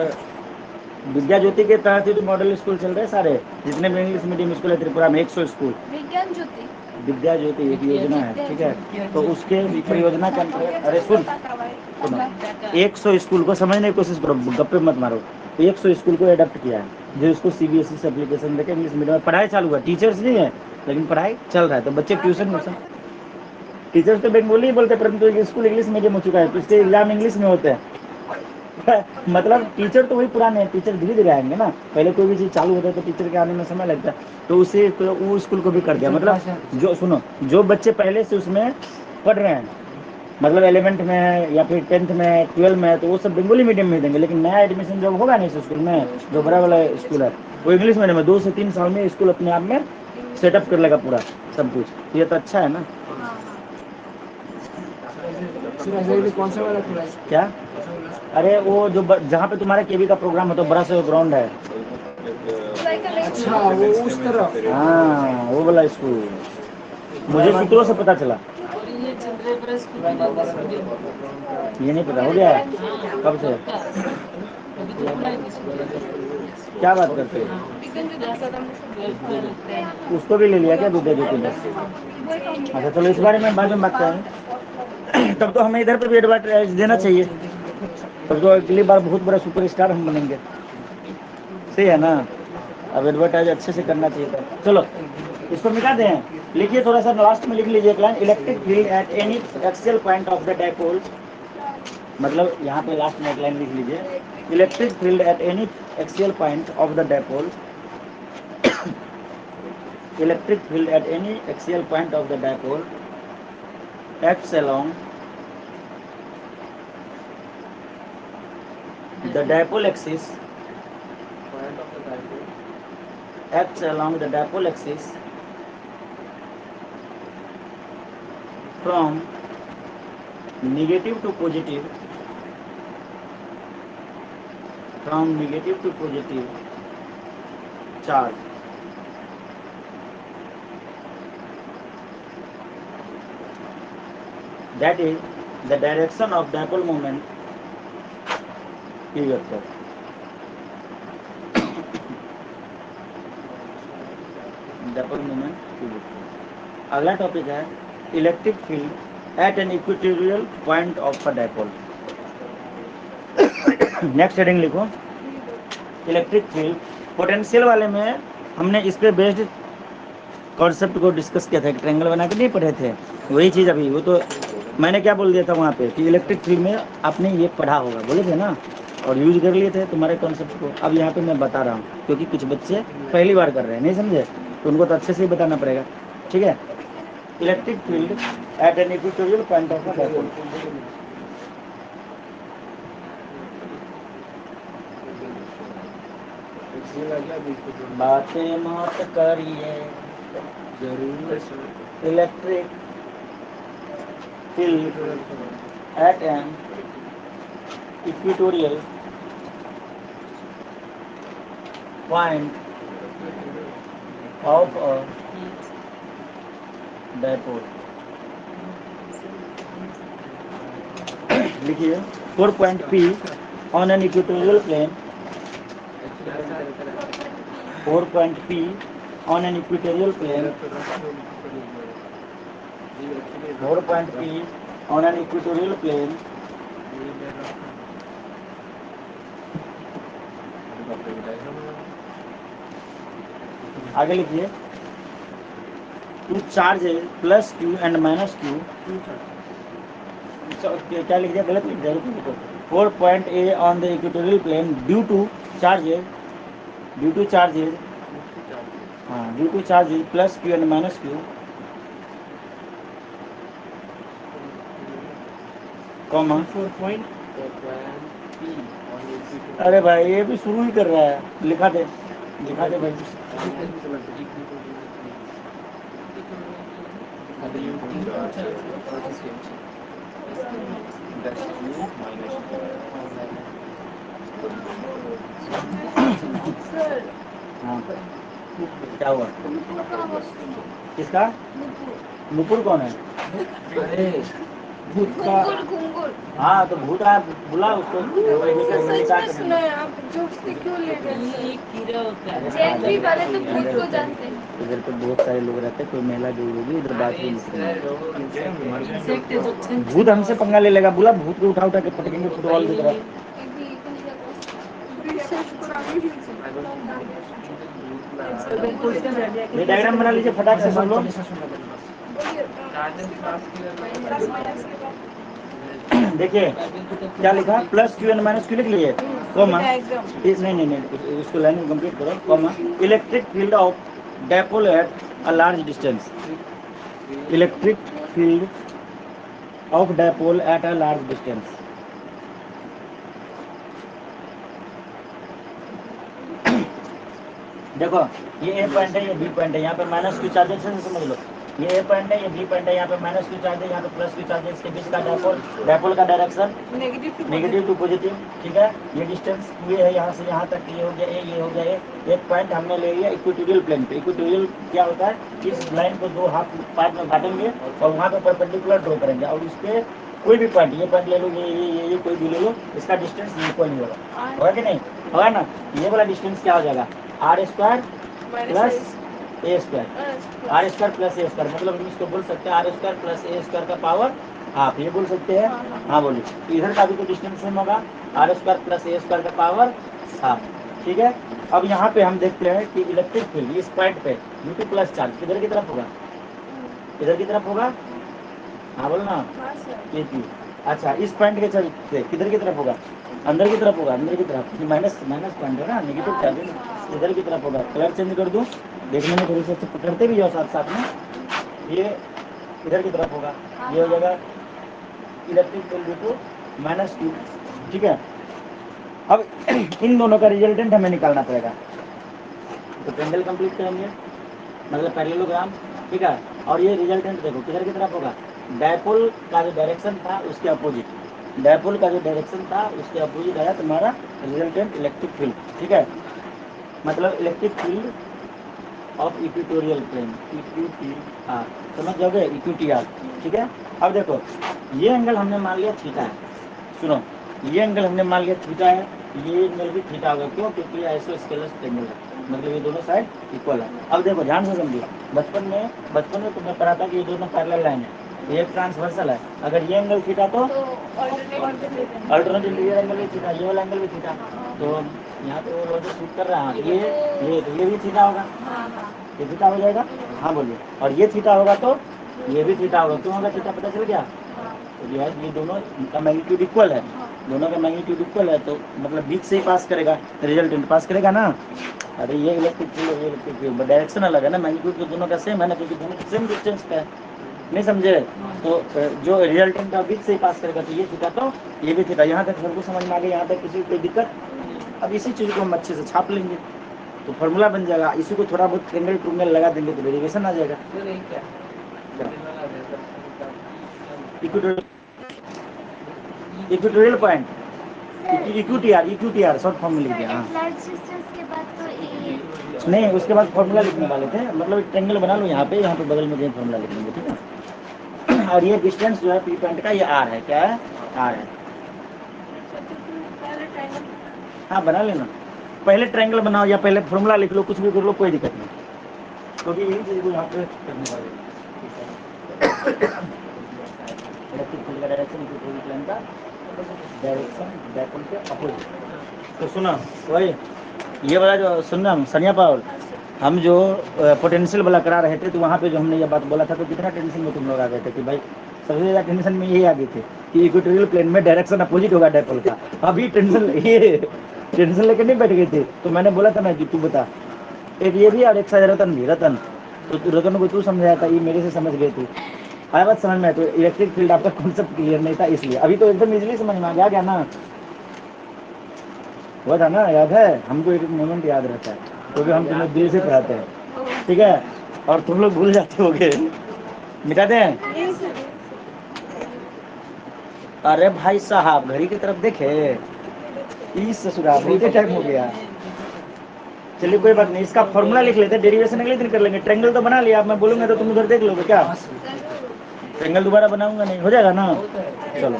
विद्या ज्योति के तहत ही तो मॉडल स्कूल चल रहे हैं सारे, जितने भी इंग्लिश मीडियम स्कूल है त्रिपुरा में 100 स्कूल, विज्ञान ज्योति, विद्या ज्योति एक योजना है, ठीक है। तो उसके परियोजना के अंतर्गत, अरे सुन 100 स्कूल को समझने की कोशिश करो, गप्पे मत मारो, 100 स्कूल को एडप्ट किया है, जो इसको सीबीएसई से एप्लीकेशन देके इंग्लिश मीडियम में पढ़ाई चालू है, टीचर्स नहीं है लेकिन पढ़ाई चल रहा है, तो बच्चे ट्यूशन टीचर्स तो बंगाली ही बोलते हैं, परंतु स्कूल इंग्लिश मीडियम हो चुका है तो इसके एग्जाम इंग्लिश में होते हैं मतलब टीचर तो वही पुराने हैं, टीचर धीरे धीरे आएंगे ना, पहले कोई भी चीज चालू होता है तो टीचर के आने में समय लगता है, तो उसे तो वो स्कूल को भी कर दिया, मतलब जो सुनो जो बच्चे पहले से उसमें पढ़ रहे हैं, मतलब 11th में है या फिर 10th में है, 12 में है, तो वो सब बंगाली मीडियम में देंगे, लेकिन नया एडमिशन जब होगा नहीं इस स्कूल में, जो बड़ा वाला स्कूल है वो इंग्लिश मीडियम में 2 से 3 साल में स्कूल अपने आप में सेटअप कर लेगा पूरा सब कुछ, ये तो अच्छा है ना। कौन सा वाला खुला है? क्या, अरे वो जो जहाँ पे तुम्हारे केवी का प्रोग्राम होता है, बड़ा सा ग्राउंड है, अच्छा वो उस तरफ, हाँ वो वाला स्कूल, मुझे सूत्रों से पता चला, ये नहीं पता, हो गया कब से, क्या बात करते हो, उसको भी ले लिया क्या विद्या ज्योति ने? अच्छा चलो इस बारे में बाद में बात करेंगे तब तो हमें इधर पे भी एडवर्टाइज देना चाहिए, तब तो अगली बार बहुत बड़ा सुपरस्टार हम बनेंगे, सही है ना, अब एडवर्टाइज अच्छे से करना चाहिए था। चलो इसको मिटा दें, लिखिए थोड़ा सा लास्ट में लिख लीजिए line, electric field at any axial point of the dipole, मतलब यहाँ पे लास्ट में एक लाइन लिख लीजिए, electric field at any axial point of the dipole, electric field at any axial point of the dipole acts along the dipole axis, acts along the dipole axis from negative to positive, from negative to positive charge, that is the direction of dipole moment P vector. Dipole moment. अगला topic है electric field at an equatorial point of a dipole. Next heading लिखो electric field. Potential वाले में हमने इस पे based concept को discuss किया था, ट्रायंगल बना के नहीं पढ़े थे, वही चीज़ अभी वो तो मैंने क्या बोल दिया था वहाँ पे कि इलेक्ट्रिक फील्ड में आपने ये पढ़ा होगा, बोले थे ना, और यूज कर लिए थे तुम्हारे कॉन्सेप्ट को। अब यहाँ पे मैं बता रहा हूँ क्योंकि कुछ बच्चे पहली बार कर रहे हैं, नहीं समझे, तो उनको तो अच्छे से ही बताना पड़ेगा, ठीक है। Electric field at an equatorial point of dipole. बातें मत करिए जरूर electric field at an equatorial point of a dipole. लिखिए 4 point P on an equatorial plane, 4 point P on an equatorial plane, 4 point P on an equatorial plane आगे लिखिए two charges plus Q and minus Q। क्या लिख दिया, गलत लिख दिया, रुको। 4 point A on the equatorial plane due to charges, due to charges, हाँ due to charges plus Q and minus Q, comma 4 point अरे भाई ये भी शुरू ही कर रहा है, लिखा दे भाई। सर हाँ क्या हुआ, नुपुर का वस्तु किसका, नुपुर कौन है, भूत का, घुंगुर घुंगुर हाँ तो भूत आया, बुला उसको। सर सच में सुना है, आप जोक से क्यों ले रहे हैं? ये कीड़ा होता है। जेनवी वाले तो भूत को जानते हैं। इधर पे बहुत सारे लोग रहते हैं, कोई महिला गई होगी इधर बात भी इंसेक्ट है जो छन भूत हमसे पंगा ले लेगा, बोला भूत को उठा के पटकेंगे फुटबॉल की तरह। ये डायग्राम बना लीजिए फटाक से सब लोग। देखिए क्या लिखा, plus Q and minus Q लिख लिए, कॉमा नहीं उसको लाइन कंप्लीट करो, comma electric field of dipole at a large distance, electric field of dipole at a large distance. देखो ये ए पॉइंट है, ये बी पॉइंट है, यहाँ पे माइनस Q चार्जेस है, समझ लो ये ए पॉइंट है, ये बी पॉइंट है, यहाँ पे माइनस Q चार्ज है, यहाँ पे प्लस Q चार्ज है, इसके बीच का डायपोल का डायरेक्शन नेगेटिव टू पॉजिटिव, ठीक है। ये डिस्टेंस ये है, यहाँ से यहाँ तक ये हो गया ये हो गया एक पॉइंट हमने ले लिया इक्वेटोरियल प्लेन पे। इक्वेटोरियल क्या होता है, इस लाइन को 2 हाफ पार्ट में काटेंगे और वहाँ पे परपेंडिकुलर ड्रॉ करेंगे, और इस पे कोई भी पॉइंट, ये पॉइंट ले लो, ये कोई भी ले लो, इसका डिस्टेंस ये कोई नहीं होगा कि नहीं होगा ना। ये वाला डिस्टेंस क्या हो जाएगा, R square plus A square, R square plus A square, मतलब हम इसको बोल सकते हैं R square plus A square का पावर हाफ, ये बोल सकते हैं। हाँ बोलिए, तो इधर का भी तो डिस्टेंस सेम होगा, R square plus A square का पावर हाफ, ठीक है। अब यहाँ पे हम देखते हैं कि इलेक्ट्रिक फील्ड इस पॉइंट पे ड्यू टू प्लस चार्ज किधर की तरफ होगा, इधर की तरफ होगा, हाँ बोलना ये Q। अच्छा इस पॉइंट के चलते किधर की तरफ होगा, अंदर की तरफ होगा, अंदर की तरफ, माइनस पॉइंट है ना, नेगेटिव चार्ज इधर की तरफ होगा। कलर चेंज कर दूं, देखने में थोड़ी सी अच्छे पकड़ते भी जाओ साथ साथ में, ये इधर की तरफ होगा, ये हो जाएगा electric field due to minus Q, ठीक है। अब इन दोनों का रिजल्टेंट हमें निकालना पड़ेगा, तो ट्रायंगल कंप्लीट करेंगे, मतलब पैरेललोग्राम, ठीक है। और ये रिजल्टेंट देखो किधर की तरफ होगा, डायपोल का जो डायरेक्शन था उसके अपोजिट, डायपोल का जो डायरेक्शन था उसके अपोजिट आया तुम्हारा रिजल्टेंट इलेक्ट्रिक फील्ड, ठीक है। मतलब electric field of equatorial plane, EQTR, समझ जाओगे, EQTR, ठीक है। अब देखो ये एंगल हमने मान लिया थीटा है, सुनो ये एंगल हमने मान लिया थीटा है, ये एंगल भी थीटा होगा, क्यों, क्योंकि आइसोस्केलस ट्रायंगल है। मतलब ये दोनों साइड इक्वल है। अब देखो ध्यान से समझिए, बचपन में तुमने पढ़ा था कि ये दोनों पैरेलल लाइन है, ये एक ट्रांसवर्सल है। अगर ये एंगल थीटा तो अल्टरनेट इंटीरियर एंगल भी थीटा, ये वाला एंगल भी थीटा। तो यहाँ पे वो लॉजिक शूट कर रहा है, ये भी थीटा होगा, ये थीटा हो जाएगा। हाँ बोलिए। और ये थीटा होगा तो ये भी थीटा होगा। क्यों होगा थीटा, पता चल गया। तो ये दोनों का मैग्नीट्यूड इक्वल है, दोनों का मैग्नीट्यूड इक्वल है, तो मतलब बीच से ही पास करेगा, रिजल्टेंट पास करेगा ना। अरे ये इलेक्ट्रिक फील्ड डायरेक्शन अलग है ना, मैग्नीट्यूड तो दोनों का सेम है ना, क्योंकि दोनों सेम डिस्टेंस पे है। नहीं समझे? तो जो रिजल्टेंट का बीच से ही पास करेगा, तो ये थीटा तो ये भी थीटा। यहाँ तक सबको समझ में आ गया, यहाँ तक किसी को कोई दिक्कत? अब इसी चीज़ को हम अच्छे से छाप लेंगे तो फॉर्मूला बन जाएगा। इसी को थोड़ा बहुत ट्रेंगल ट्रूंगल लगा देंगे तो डेरिवेशन आ जाएगा। इक्वेटोरियल पॉइंट, इक्यूटीआर शॉर्ट फॉर्म में लिख दिया। हाँ नहीं, उसके बाद फॉर्मूला लिखने वाले थे, मतलब एक ट्रेंगल बना लो यहाँ पे बगल में कहीं फॉर्मूला लिख देंगे, ठीक है। और ये डिस्टेंस जो है पी पॉइंट का, ये आर है। क्या है? आर है। हाँ बना लेना, पहले ट्रायंगल बनाओ या पहले फॉर्मूला लिख लो, कुछ भी कर लो, कोई दिक्कत नहीं, क्योंकि यही चीज़ को यहाँ पे करने वाले इलेक्ट्रिक फील्ड का डायरेक्शन प्लेन का डायरेक्शन डायपोल के अपोजिट। तो सुना वही ये वाला जो सुनना सनिया पाउल, हम जो पोटेंशियल वाला करा रहे थे, तो वहाँ पे जो हमने ये बात बोला था, तो कितना टेंशन में तुम लोग आ गए थे कि भाई सबसे ज़्यादा टेंशन में यही आ गए थे कि इक्वेटोरियल प्लेन में डायरेक्शन अपोजिट होगा डायपोल का। अभी टेंशन लेकर नहीं बैठ गए थे। तो मैंने बोला था ना कि तू बता, एक ये भी और एक शायद रतन, तो रतन को तू समझाया था, ये मेरे से समझ गए थे। आया बात समझ में? तो इलेक्ट्रिक फील्ड आपका कॉन्सेप्ट क्लियर नहीं था, इसलिए अभी तो एकदम इजीली समझ में आ गया ना। हुआ था ना, याद है? हमको एक मोमेंट याद रहता है, क्योंकि हम तुम्हें दिल से पढ़ाते हैं, ठीक है, और तुम लोग भूल जाते होगे, मिटाते हैं। अरे भाई साहब घड़ी की तरफ देखे, इस ससुराल बहुत टाइम हो गया। चलिए कोई बात नहीं, इसका फॉर्मूला लिख लेते हैं, डेरिवेशन अगले दिन कर लेंगे। ट्रायंगल तो बना लिया, अब मैं बोलूंगा तो तुम उधर देख लोगे क्या? ट्रायंगल दोबारा बनाऊंगा नहीं, हो जाएगा ना? चलो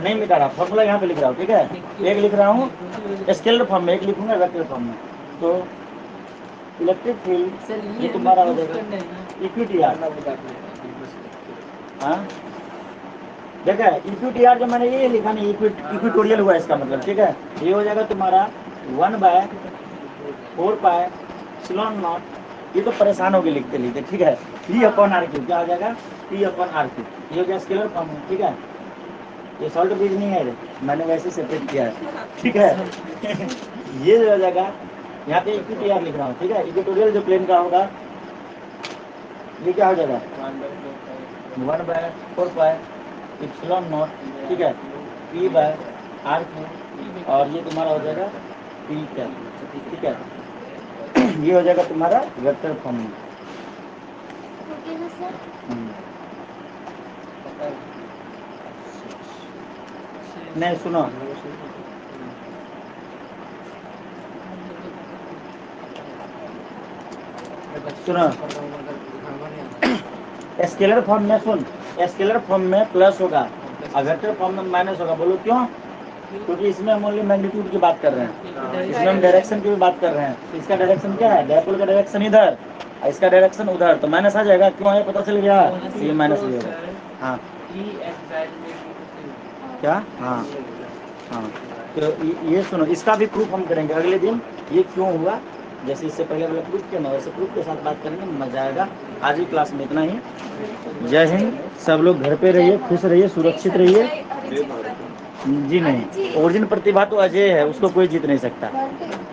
नहीं मिटा रहा, फॉर्मूला यहाँ पे लिख रहा हूँ, ठीक है। एक लिख रहा हूँ स्केलर फॉर्म में, एक लिखूंगा वेक्टर फॉर्म में। तो इलेक्ट्रिक फील्ड ये तुम्हारा हो जाएगा इक्विटीआर। हाँ देखा, इक्विटीआर जो मैंने ये लिखा नहीं, इक्विटोरियल हुआ इसका मतलब, ठीक है। ये हो जाएगा तुम्हारा 1/4 पाई एप्सिलॉन नॉट। ये तो परेशान हो गए लिखते लिखते, ठीक है। P/R3 क्या हो जाएगा? P/R3। ये हो गया स्केलर फॉर्म में, ठीक है। ये सॉल्ट ब्रिज नहीं है, मैंने वैसे सेपरेट किया है, ठीक है। ये जो हो जाएगा, यहाँ पे इक्विटीआर लिख रहा हूँ, ठीक है। इक्वेटोरियल जो प्लेन का होगा, ये क्या हो जाएगा? 1/4 पाई एप्सिलॉन नॉट, ठीक है, P/R3। और ये तुम्हारा हो जाएगा P क्या, ठीक है। ये हो जाएगा तुम्हारा वेक्टर फॉर्म में। नहीं सुनो, स्केलर फॉर्म में सुन, स्केलर फॉर्म में प्लस होगा और वेक्टर फॉर्म में माइनस होगा। बोलो क्यों? क्योंकि इसमें हम ओनली मैग्नीट्यूड की बात कर रहे हैं, इसमें हम डायरेक्शन की भी बात कर रहे हैं। इसका डायरेक्शन क्या है? डायपोल का डायरेक्शन इधर, इसका डायरेक्शन उधर, तो माइनस आ जाएगा। क्यों है पता चल गया? ये माइनस भी होगा। हाँ क्या? हाँ हाँ, तो ये सुनो, इसका भी प्रूफ हम करेंगे अगले दिन, ये क्यों हुआ। जैसे इससे पहले वाला प्रूफ किया ना, वैसे प्रूफ के साथ बात करेंगे, मजा आएगा। आज की क्लास में इतना ही। जय हिंद, सब लोग घर पे रहिए, खुश रहिए, सुरक्षित रहिए। जी नहीं, ओरिजिन प्रतिभा तो अजय है, उसको कोई जीत नहीं सकता।